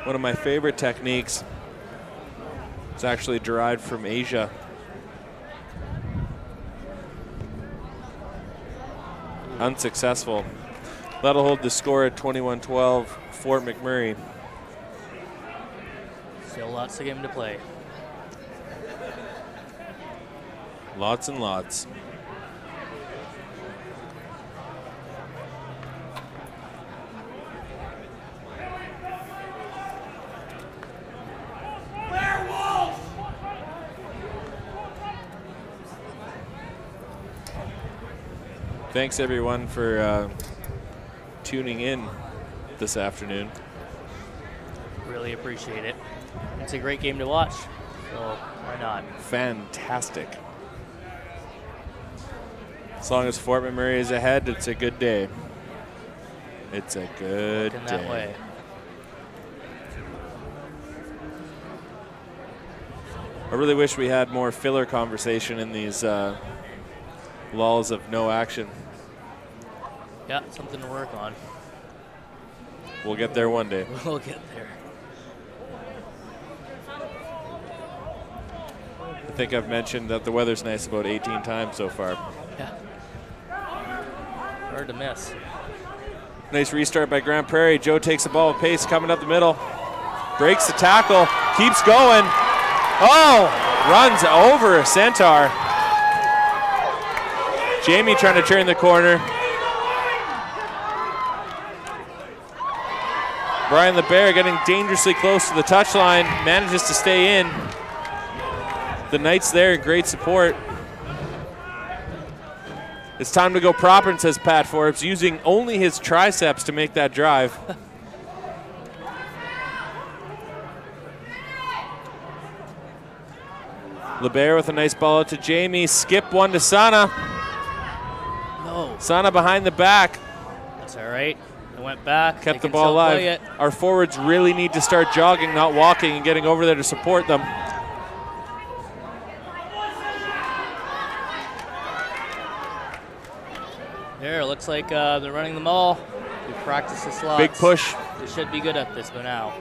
One of my favorite techniques. It's actually derived from Asia. Unsuccessful. That'll hold the score at 21-12, Fort McMurray. Still lots of game to play. Lots and lots. Thanks everyone for tuning in this afternoon. Really appreciate it. It's a great game to watch, so why not? Fantastic. As long as Fort McMurray is ahead, it's a good day. It's a good day. That way. I really wish we had more filler conversation in these lulls of no action. Yeah, something to work on. We'll get there one day. We'll get there. I think I've mentioned that the weather's nice about 18 times so far. Yeah. Hard to miss. Nice restart by Grand Prairie. Joe takes the ball with pace coming up the middle. Breaks the tackle. Keeps going. Oh! Runs over a Centaur. Jamie trying to turn the corner. Brian LeBear getting dangerously close to the touchline. Manages to stay in. The Knights there, great support. It's time to go proper, says Pat Forbes, using only his triceps to make that drive. LeBear with a nice ball out to Jamie. Skip one to Sana. No. Sana behind the back. That's all right. It went back. Kept the ball alive. Our forwards really need to start jogging, not walking, and getting over there to support them. There, it looks like they're running them all. We practiced this lots. Big push. They should be good at this by now.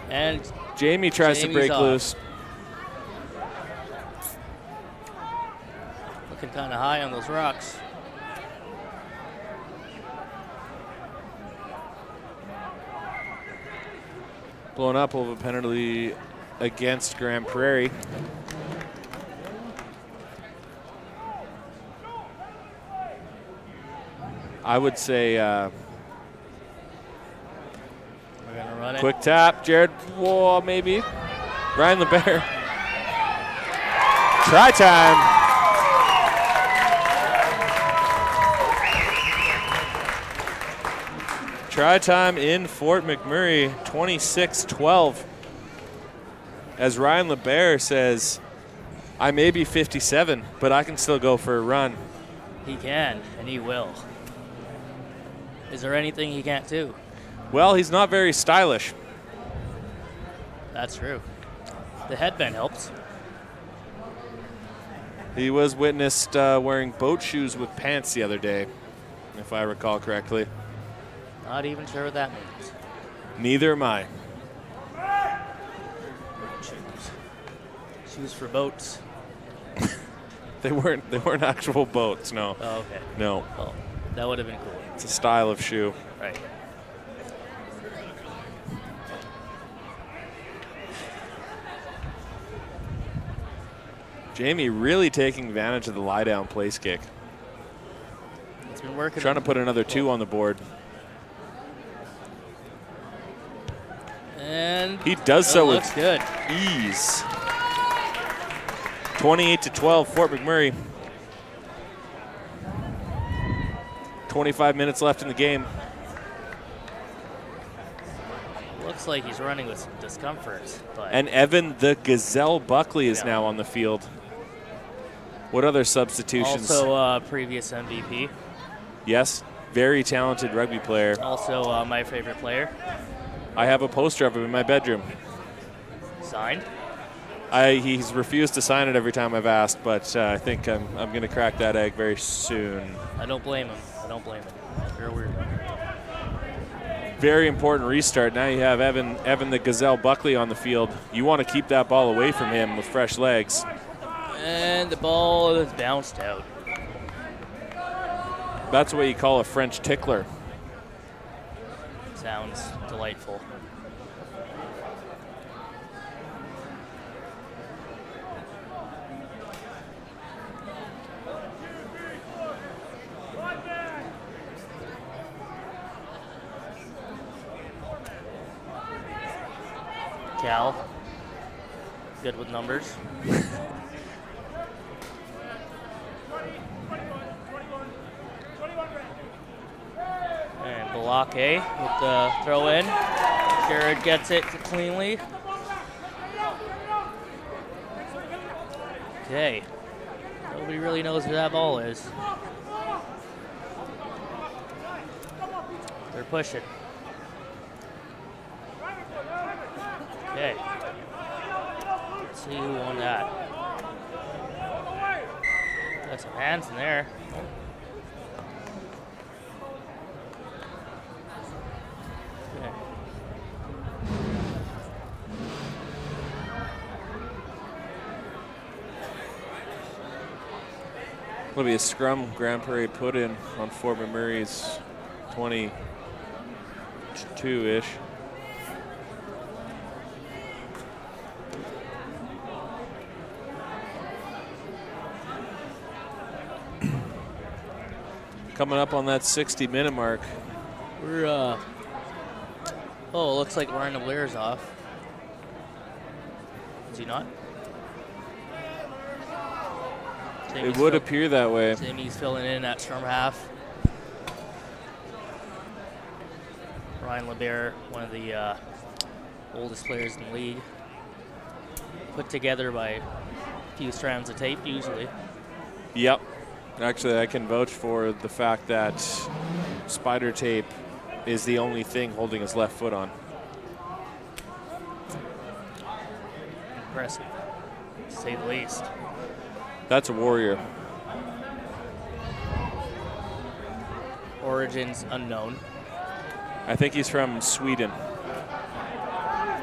And Jamie tries to break off. loose. Looking kind of high on those rocks. blown up. We'll have a penalty against Grand Prairie. I would say We're gonna run it. quick tap. Jared, whoa, maybe. Ryan LeBear. Try time. Try time in Fort McMurray, 26-12. As Ryan LeBear says, I may be 57, but I can still go for a run. He can, and he will. Is there anything he can't do? Well, he's not very stylish. That's true. The headband helps. He was witnessed wearing boat shoes with pants the other day, if I recall correctly. Not even sure what that means. Neither am I. Shoes. Shoes for boats. They weren't actual boats, no. Oh, okay. No. Well, that would have been cool. It's a style of shoe. Right. Jamie really taking advantage of the lie-down place kick. It's been working. Trying to put another 2 on the board. And he does so looks with good. ease. 28-12, Fort McMurray. 25 minutes left in the game. Looks like he's running with some discomfort. But And Evan the Gazelle Buckley is now on the field. What other substitutions? Also previous MVP. Yes, very talented rugby player. Also my favorite player. I have a poster of him in my bedroom. Signed? He's refused to sign it every time I've asked, but I think I'm going to crack that egg very soon. I don't blame him. I don't blame him. You're weird. Very important restart. Now you have Evan the Gazelle Buckley on the field. You want to keep that ball away from him with fresh legs. And the ball is bounced out. That's what you call a French tickler. Sounds delightful. Cal, good with numbers. And Balake with the throw in. Jared gets it cleanly. Okay. Nobody really knows who that ball is. They're pushing. Okay. Let's see who won that. Got some hands in there. Okay. Will be a scrum Grand Prairie put in on Fort McMurray's 22-ish. Coming up on that 60-minute mark. We're, oh, it looks like Ryan Blair's off. Is he not? It would appear that way. Jimmy's filling in at scrum half. Ryan LeBear, one of the oldest players in the league. Put together by a few strands of tape, usually. Yep. Actually, I can vouch for the fact that spider tape is the only thing holding his left foot on. Impressive, to say the least. That's a warrior. Origins unknown. I think he's from Sweden.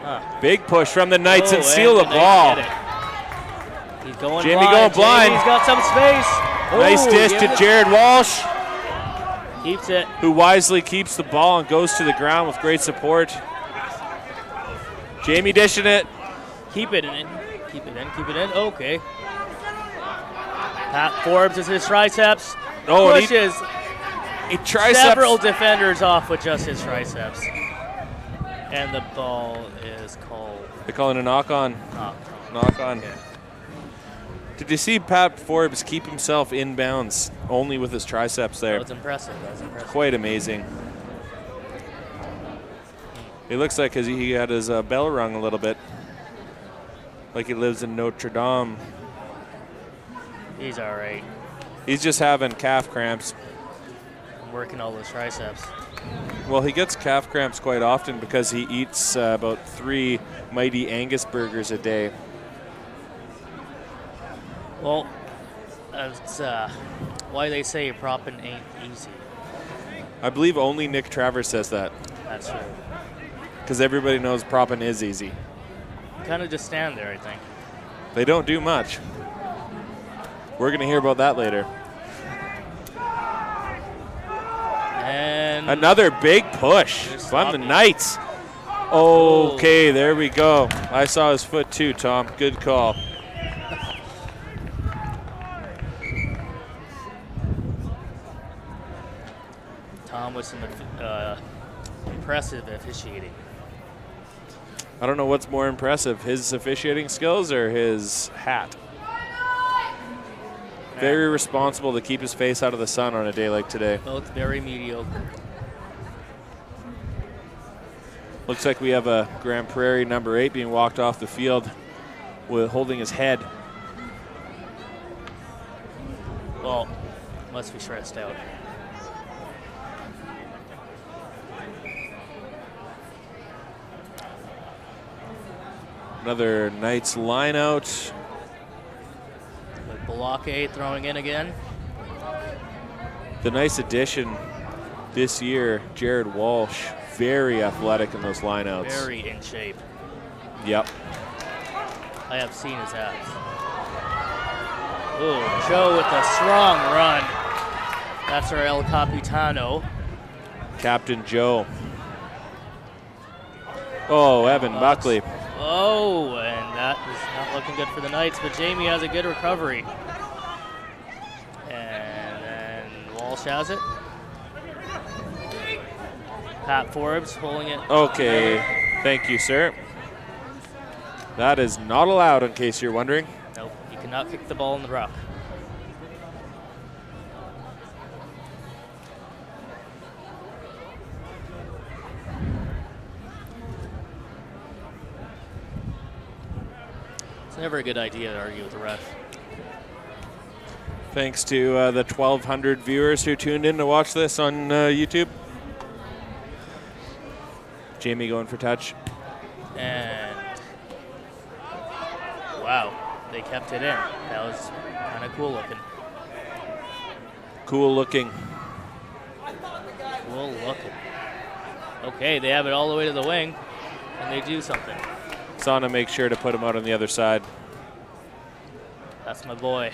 Huh. Big push from the Knights and seal the Knights ball. get it. He's going Jamie blind. going blind. Jamie's got some space. Nice Ooh, dish give to it- Jared Walsh, Keeps it. who wisely keeps the ball and goes to the ground with great support. Jamie dishing it. Keep it in. Keep it in. Keep it in. Okay. Pat Forbes is his triceps. Oh, pushes he triceps. Several defenders off with just his triceps. And the ball is called. They're calling a knock-on. Knock-on. Okay. Did you see Pat Forbes keep himself in bounds only with his triceps there? That was impressive. Quite amazing. It looks like he had his bell rung a little bit. Like he lives in Notre Dame. He's all right. He's just having calf cramps. I'm working all those triceps. Well, he gets calf cramps quite often because he eats about 3 Mighty Angus burgers a day. Well, that's why they say propping ain't easy. I believe only Nick Travers says that. That's true. Because everybody knows propping is easy. Kind of just stand there, I think. They don't do much. We're going to hear about that later. And another big push from the Knights. Okay, there we go. I saw his foot too, Tom. Good call. Tom with some impressive officiating. I don't know what's more impressive, his officiating skills or his hat. Very responsible to keep his face out of the sun on a day like today. Both very mediocre. Looks like we have a Grand Prairie number 8 being walked off the field with holding his head. Well, must be stressed out. Another Knights line out. With Balake throwing in again. The nice addition this year, Jared Walsh, very athletic in those lineouts. Very in shape. Yep. I have seen his abs. Ooh, Joe with a strong run. That's our El Capitano. Captain Joe. Oh, Evan Buckley. Oh, and that is not looking good for the Knights, but Jamie has a good recovery. And then Walsh has it. Pat Forbes holding it. Okay, thank you, sir. That is not allowed, in case you're wondering. Nope, you cannot kick the ball in the ruck. It's never a good idea to argue with the ref. Thanks to the 1,200 viewers who tuned in to watch this on YouTube. Jamie going for touch. And wow, they kept it in. That was kind of cool looking. Cool looking. Cool looking. Okay, they have it all the way to the wing, and they do something. Sana makes sure to put him out on the other side. That's my boy.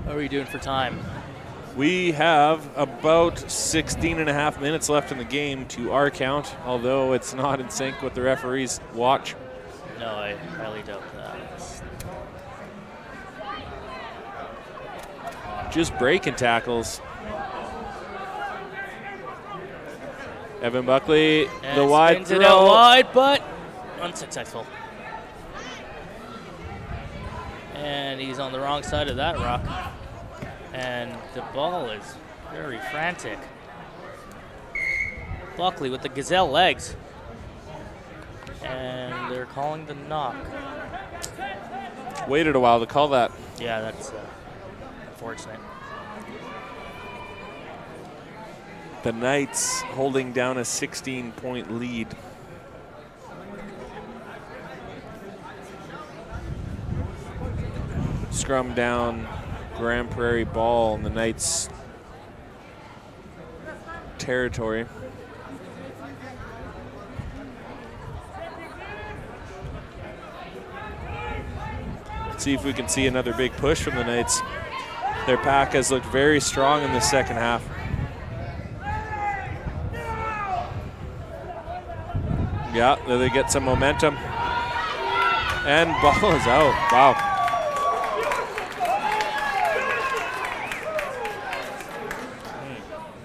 What are we doing for time? We have about 16 and a half minutes left in the game to our count, although it's not in sync with the referee's watch. No, I highly doubt that. Just breaking tackles. Evan Buckley, And the wide spins throw. it out wide, but unsuccessful. And he's on the wrong side of that rock. And the ball is very frantic. Buckley with the gazelle legs. And they're calling the knock. Waited a while to call that. Yeah, that's unfortunate. The Knights holding down a 16-point lead. Scrum down Grand Prairie ball in the Knights' territory. Let's see if we can see another big push from the Knights. Their pack has looked very strong in the second half. Yeah, there they get some momentum. And ball is out. Wow.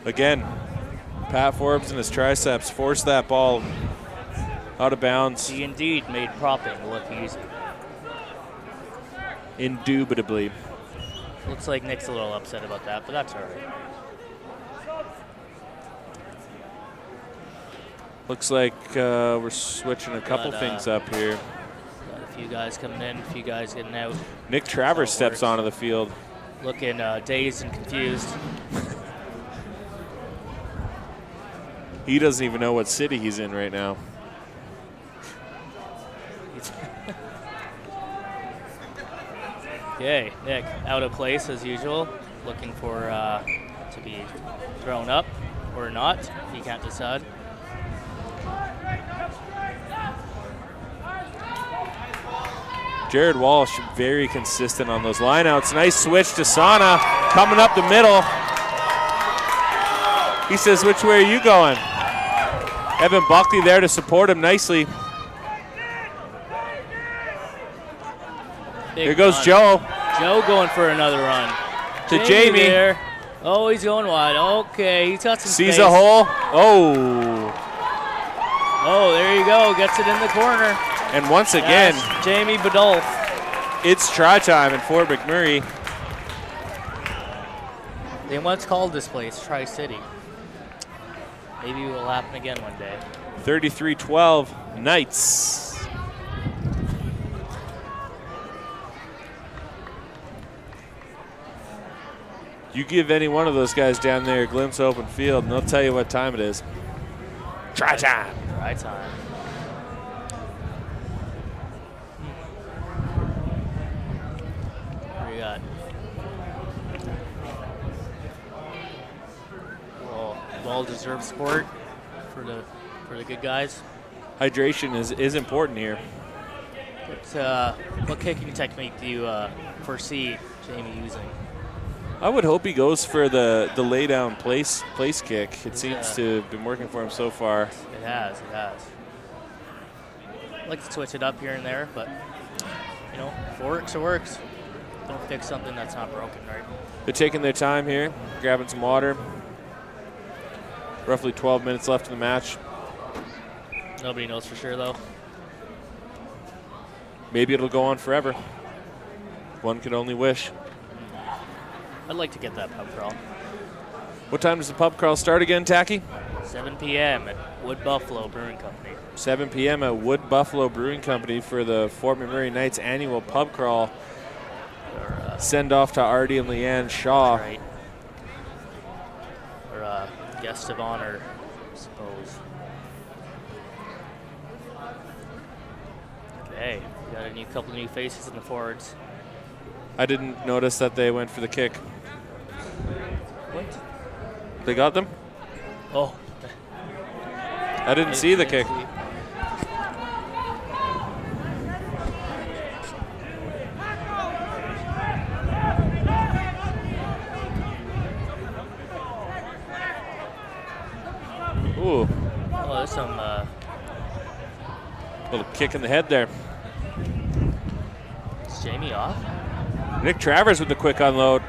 Again, Pat Forbes and his triceps forced that ball out of bounds. He indeed made propping look easy. Indubitably. Looks like Nick's a little upset about that, but that's all right. Looks like we're switching a couple things up here. Got a few guys coming in, a few guys getting out. Nick Travers steps onto the field. Looking dazed and confused. He doesn't even know what city he's in right now. Okay, Nick, out of place as usual. Looking for to be thrown up or not. He can't decide. Jared Walsh very consistent on those lineouts. Nice switch to Sana coming up the middle. He says, which way are you going? Evan Buckley there to support him nicely. Here goes Joe. Joe going for another run. To Jamie. There. Oh, he's going wide. Okay, he's got some Sees space. a hole. Oh. Oh, there you go. Gets it in the corner. And once again, that's Jamie Badolf. It's try time in Fort McMurray. They once called this place Tri-City. Maybe it will happen again one day. 33-12, Knights. You give any one of those guys down there a glimpse of open field, and they'll tell you what time it is. Try time. Try time. What do you got? Well-deserved sport for the good guys. Hydration is important here. What kicking technique do you foresee Jamie using? I would hope he goes for the lay down place kick. It seems to have been working for him so far. It has. I like to switch it up here and there, but you know, if it works, it works. Don't fix something that's not broken, right? They're taking their time here, grabbing some water. Roughly 12 minutes left in the match. Nobody knows for sure, though. Maybe it'll go on forever. One could only wish. I'd like to get that pub crawl. What time does the pub crawl start again, Tacky? 7 p.m. at Wood Buffalo Brewing Company. 7 p.m. at Wood Buffalo Brewing Company for the Fort McMurray Knights annual pub crawl. Send off to Artie and Leanne Shaw. Right. Or guest of honor, I suppose. Okay, we got a couple new faces in the forwards. I didn't notice that they went for the kick. What? They got them? Oh. I didn't see the kick. Ooh. Oh, there's some Little kick in the head there. Is Jamie off? Nick Travers with the quick unload.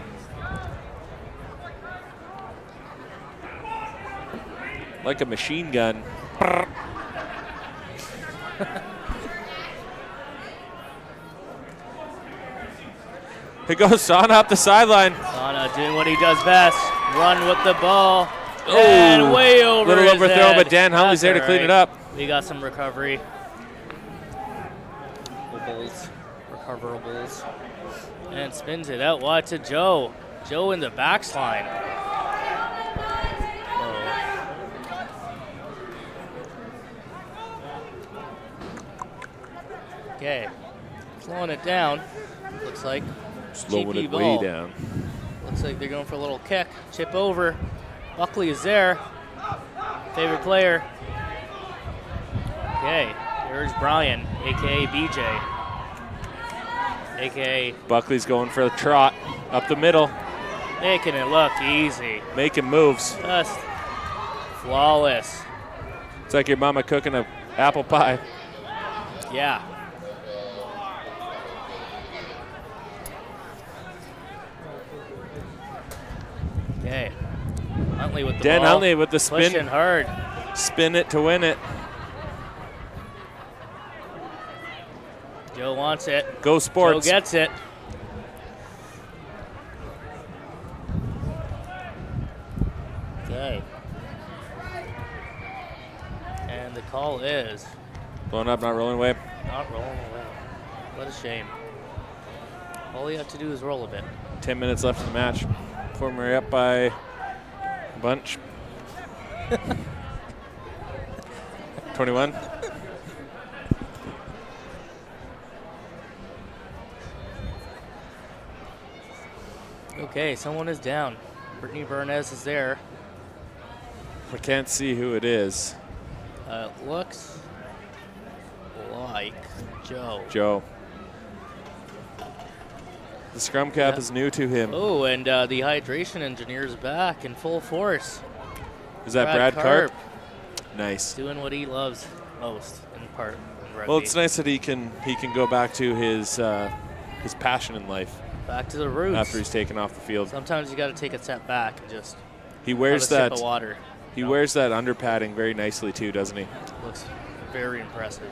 Like a machine gun. Here goes Sana up the sideline. Sana doing what he does best. Run with the ball. Oh, And way over little his overthrow, head. but Dan Huntley's there to clean it up. We got some recovery. Recoverables. And spins it out wide to Joe. Joe in the backsline. Okay. Slowing it down, looks like. Slowing GP it ball. way down. Looks like they're going for a little kick. Chip over. Buckley is there. Favorite player. Okay, here's Brian, a.k.a. BJ. A.k.a. Buckley's going for a trot up the middle. Making it look easy. Making moves. Just flawless. It's like your mama cooking an apple pie. Yeah. Okay. Huntley with the Dan ball. Huntley with the spin. Pushing hard. Spin it to win it. Joe wants it. Go Sports. Joe gets it. Okay. And the call is Blown up, not rolling away. not rolling away. What a shame. All you have to do is roll a bit. 10 minutes left in the match. Fort McMurray up by a bunch. 21. Okay, someone is down. Brittany Burnez is there. We can't see who it is. Looks like Joe. Joe. The scrum cap Yeah. is new to him. Oh, and the hydration engineer is back in full force. Is that Brad Karp? Karp. Nice. Doing what he loves most in part in rugby. Well, it's nice that he can go back to his passion in life Back to the roots. after he's taken off the field. Sometimes you got to take a step back and just He have a wears sip that. of water. He wears that under padding very nicely too, doesn't he? Looks very impressive.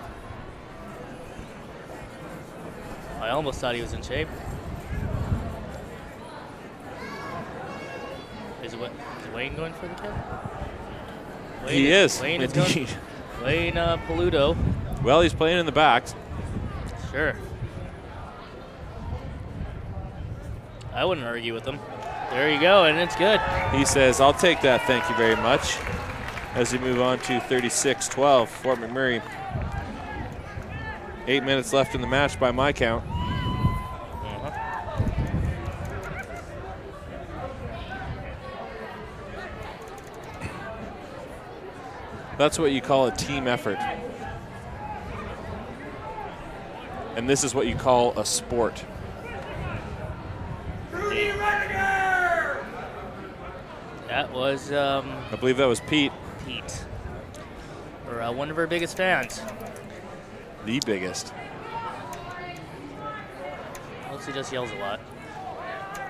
I almost thought he was in shape. Is Wayne going for the kill? He is, Wayne is indeed. going. Wayne Paludo. Well, he's playing in the backs. Sure. I wouldn't argue with him. There you go, and it's good. He says, "I'll take that, thank you very much." As we move on to 36-12, Fort McMurray. 8 minutes left in the match by my count. That's what you call a team effort. And this is what you call a sport. That was I believe that was Pete. Pete. Or one of our biggest fans. The biggest. Mostly just yells a lot.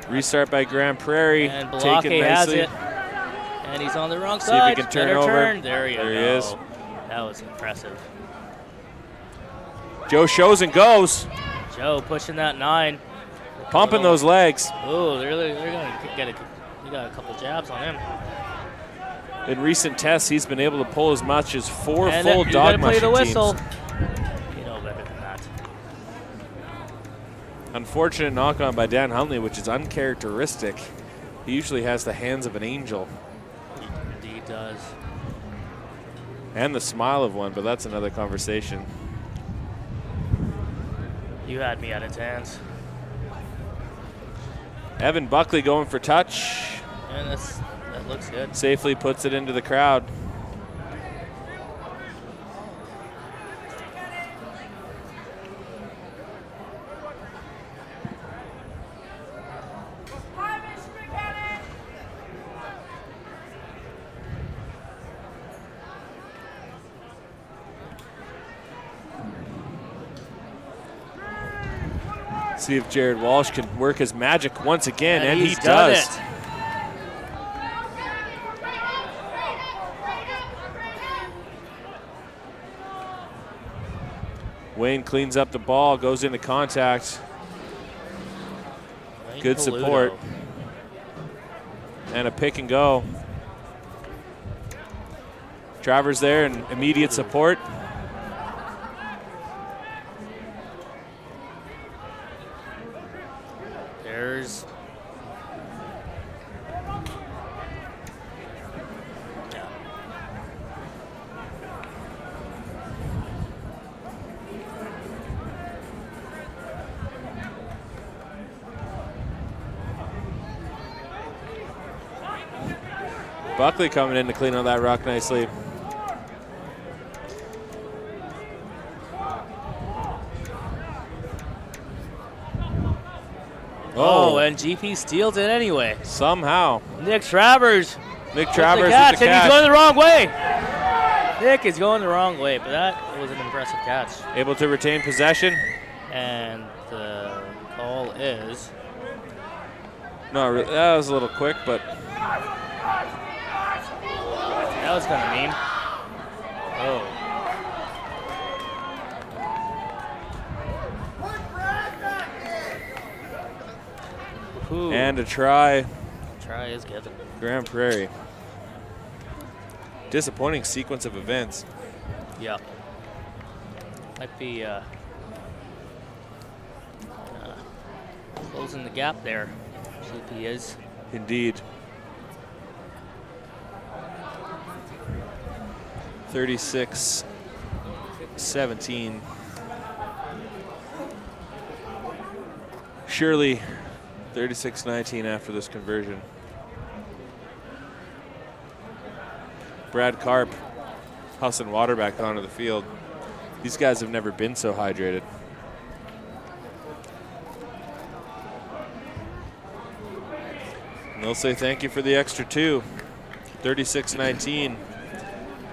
Restart by Grand Prairie. And Take Balake it has nicely. it. And he's on the wrong See if he side. can turn Better over. turn. There you There go. he is. That was impressive. Joe shows and goes. Joe pushing that 9. Pumping those legs. Oh, they're going to get you got a couple jabs on him. In recent tests, he's been able to pull as much as 4 And full you gotta dog play the mushing whistle. teams. You know better than that. Unfortunate knock on by Dan Huntley, which is uncharacteristic. He usually has the hands of an angel. He indeed does. And the smile of one, but that's another conversation. You had me at its hands. Evan Buckley going for touch. And that looks good. Safely puts it into the crowd. See if Jared Walsh can work his magic once again, and he he's done does. it. Wayne cleans up the ball, goes into contact. Wayne Good Paludo. support. And a pick and go. Travers there and immediate support. There's. Yeah. Buckley coming in to clean up that ruck nicely. Oh, and GP steals it anyway. Somehow. Nick Travers. Nick Travers with the catch, catch. and he's going the wrong way. Nick is going the wrong way, but that was an impressive catch. Able to retain possession. And the call is... No, that was a little quick, but... That was kind of mean. Oh. Ooh. And a try. Try is given. Grand Prairie. Disappointing sequence of events. Yeah. Might be closing the gap there. GP is. Indeed. 36-17. Surely 36-19 after this conversion. Brad Karp hustling water back onto the field. These guys have never been so hydrated. And they'll say thank you for the extra 2. 36-19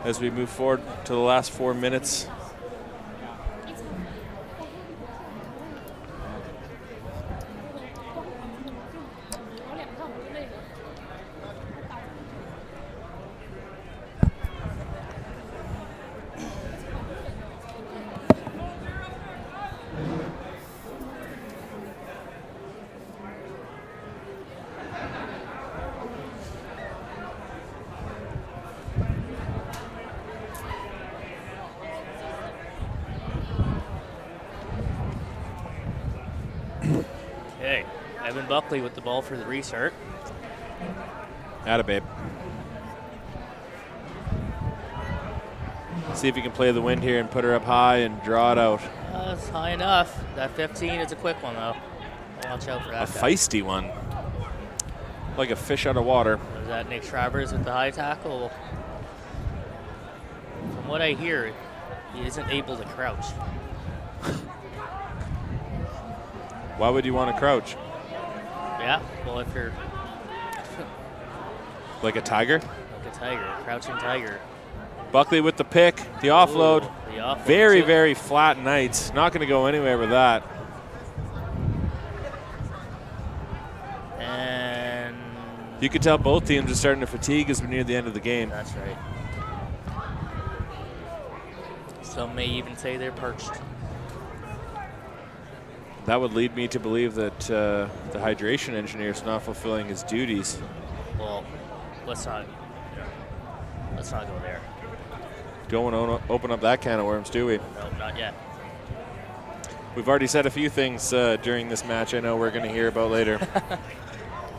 as we move forward to the last 4 minutes. Okay, Evan Buckley with the ball for the restart. Atta babe. See if you can play the wind here and put her up high and draw it out. It's high enough. That 15 is a quick one though. Watch out for that. A feisty one. Like a fish out of water. Was that Nick Travers with the high tackle? From what I hear, he isn't able to crouch. Why would you want to crouch? Yeah, well if you're... Like a tiger? Like a tiger, crouching tiger. Buckley with the pick, the offload. Ooh, the offload very, too. very flat nights. Not going to go anywhere with that. And... You could tell both teams are starting to fatigue as we're near the end of the game. That's right. Some may even say they're perched. That would lead me to believe that the hydration engineer is not fulfilling his duties. Well, let's not go there. Don't want to open up that can of worms, do we? No, not yet. We've already said a few things during this match I know we're going to hear about later.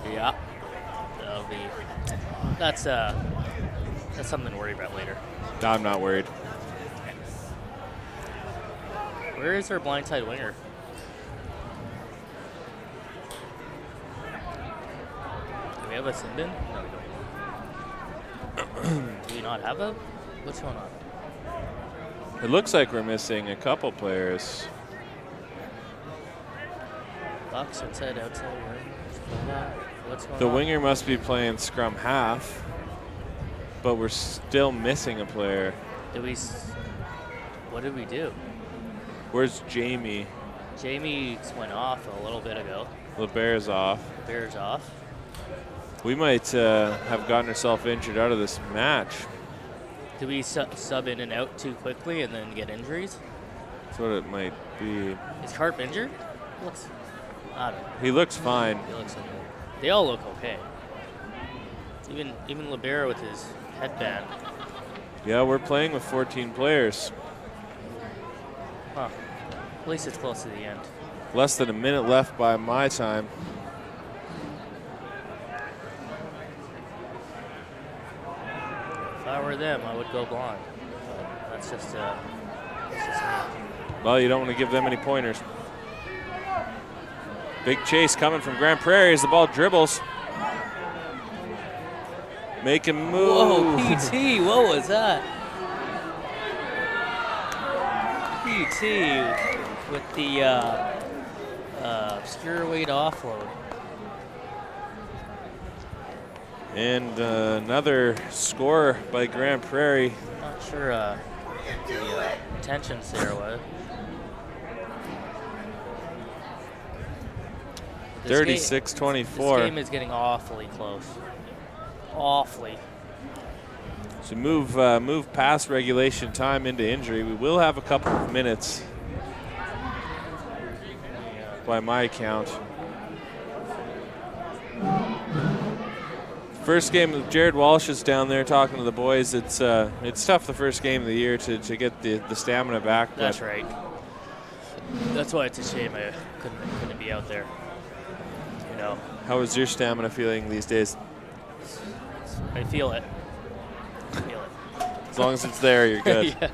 Yeah. That'll be, that's something to worry about later. I'm not worried. Where is our blindside winger? Do we have a Sinden? No, we don't. Do we not have a? What's going on? It looks like we're missing a couple players. Box inside, outside, what's going on? The winger must be playing scrum half, but we're still missing a player. What did we do? Where's Jamie? Jamie went off a little bit ago. LeBear's off. Bears off. We might have gotten ourselves injured out of this match. Do we sub in and out too quickly and then get injuries? That's what it might be. Is Carp injured? I don't know. He looks fine. He looks okay. They all look okay. Even Libera with his headband. Yeah, we're playing with 14 players. Huh. At least it's close to the end. Less than a minute left by my time. If I were them, I would go blonde. But that's just me. Well, you don't want to give them any pointers. Big chase coming from Grand Prairie as the ball dribbles. Make him move. Whoa, PT, what was that? PT with the obscure weight offload. And another score by Grand Prairie. Not sure the intentions there was. 36-24. This game is getting awfully close. Awfully. So move past regulation time into injury. We will have a couple of minutes by my count. First game, Jared Walsh is down there talking to the boys. It's tough the first game of the year to get the stamina back. That's right. That's why it's a shame I couldn't be out there. You know. How is your stamina feeling these days? I feel it. I feel it. As long as it's there, you're good. Yeah.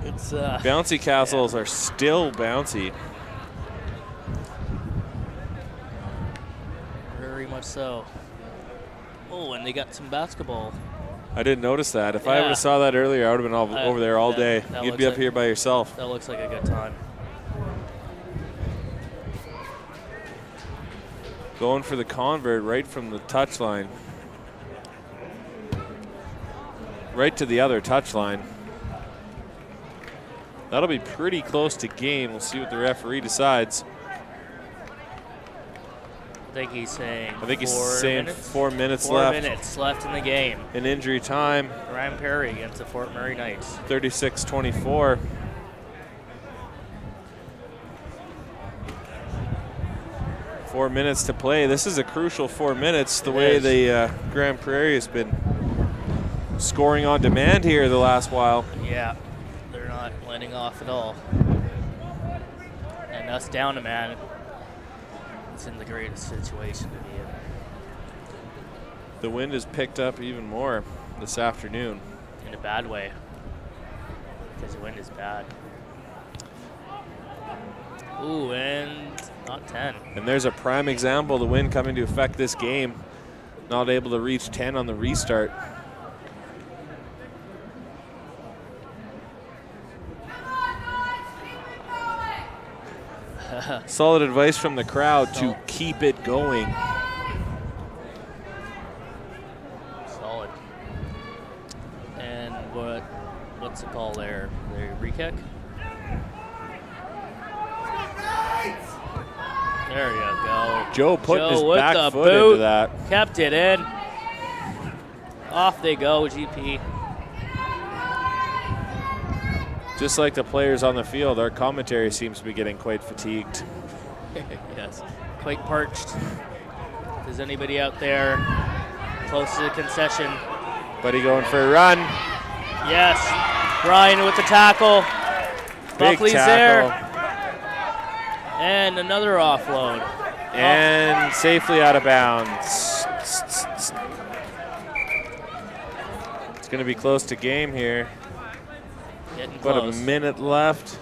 It's bouncy castles are still bouncy. Very much so. Oh, and they got some basketball. I didn't notice that. If I would have saw that earlier, I would have been over there all day. You'd be up here by yourself. That looks like a good time. Going for the convert right from the touchline. Right to the other touchline. That'll be pretty close to game. We'll see what the referee decides. I think he's saying 4 minutes left. 4 minutes left in the game. In injury time. Grand Prairie against the Fort Murray Knights. 36-24. Four minutes to play. This is a crucial 4 minutes. The way the Grand Prairie has been scoring on demand here the last while. Yeah, they're not letting off at all. And us down a man, it's in the greatest situation to be in. The wind has picked up even more this afternoon. In a bad way, because the wind is bad. Ooh, and not 10. And there's a prime example of the wind coming to affect this game. Not able to reach 10 on the restart. Solid advice from the crowd to keep it going. Solid. And what's the call there? The re-kick? There you go. Joe putting his back foot into that. Kept it in. Off they go, GP. Just like the players on the field, our commentary seems to be getting quite fatigued. Yes, quite parched. If there's anybody out there close to the concession. Buddy going for a run. Yes, Brian with the tackle. Buckley's there. And another offload. And safely out of bounds. It's going to be close to game here. Getting About close. a minute left.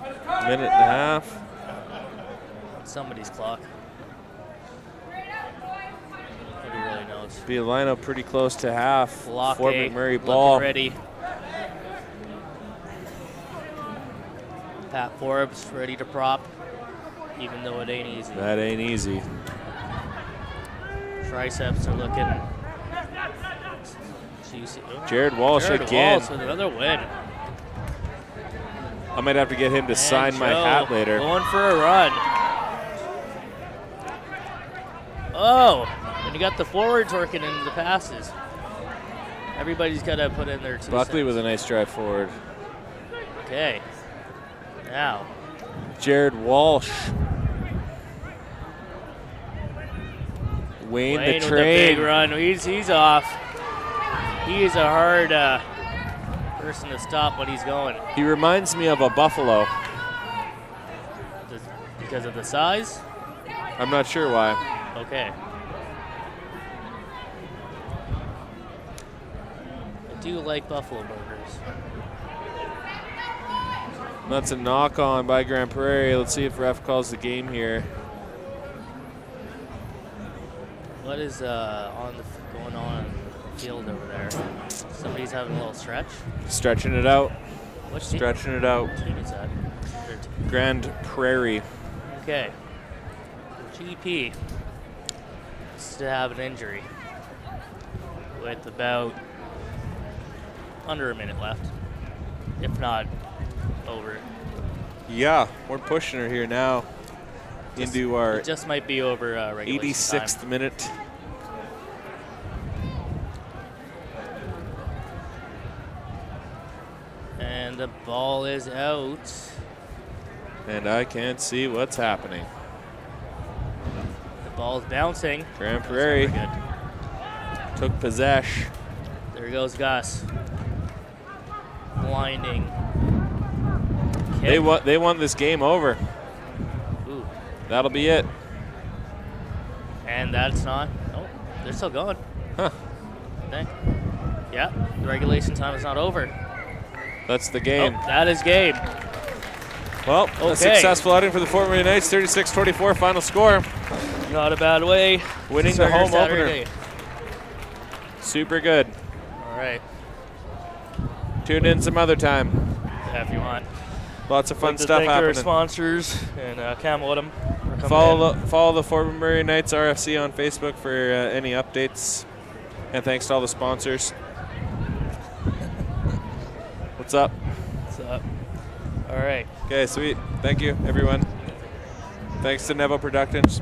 Minute and a half. Somebody's clock. Nobody really knows. Be a lineup pretty close to half. Fort McMurray ball. Ready. Pat Forbes ready to prop, even though it ain't easy. That ain't easy. Triceps are looking juicy. Oh, Jared Walsh Jared again. Walsh with another win. I might have to get him to sign my hat later. Going for a run. Oh, and you got the forwards working into the passes. Everybody's got to put in their 2 Buckley cents. with a nice drive forward. Okay. Now. Jared Walsh. Wayne the with train. a big run. He's off. He is a hard person to stop when he's going. He reminds me of a buffalo. Because of the size? I'm not sure why. Okay. I do like buffalo burgers. That's a knock on by Grand Prairie. Let's see if ref calls the game here. What is going on in the field over there? Somebody's having a little stretch. Stretching it out. What Stretching it out. team is that? Grand Prairie. Okay. GP is to have an injury with about under a minute left, if not over. Yeah, we're pushing her here now into our It just might be over regulation 86th time. minute. And the ball is out. And I can't see what's happening. The ball's bouncing. Grand Prairie That's very good. took possession. There goes Gus. Blinding. They Kick. won this game over. Ooh. That'll be it. And that's not. Oh, they're still going. Huh. I think. Yeah, the regulation time is not over. That's the game. Oh, that is game. Well, Okay. a successful outing for the Fort McMurray Knights. 36-24 final score. Not a bad way. Winning to the start your home opener. Saturday. Super good. All right. Tune in some other time. Yeah, if you want. Lots of fun Like to stuff thank our happening. sponsors and Cam Woodham. for coming in. Follow the Fort McMurray Knights RFC on Facebook for any updates. And thanks to all the sponsors. What's up? What's up? All right. Okay, sweet. Thank you, everyone. Thanks to Nevo Productions.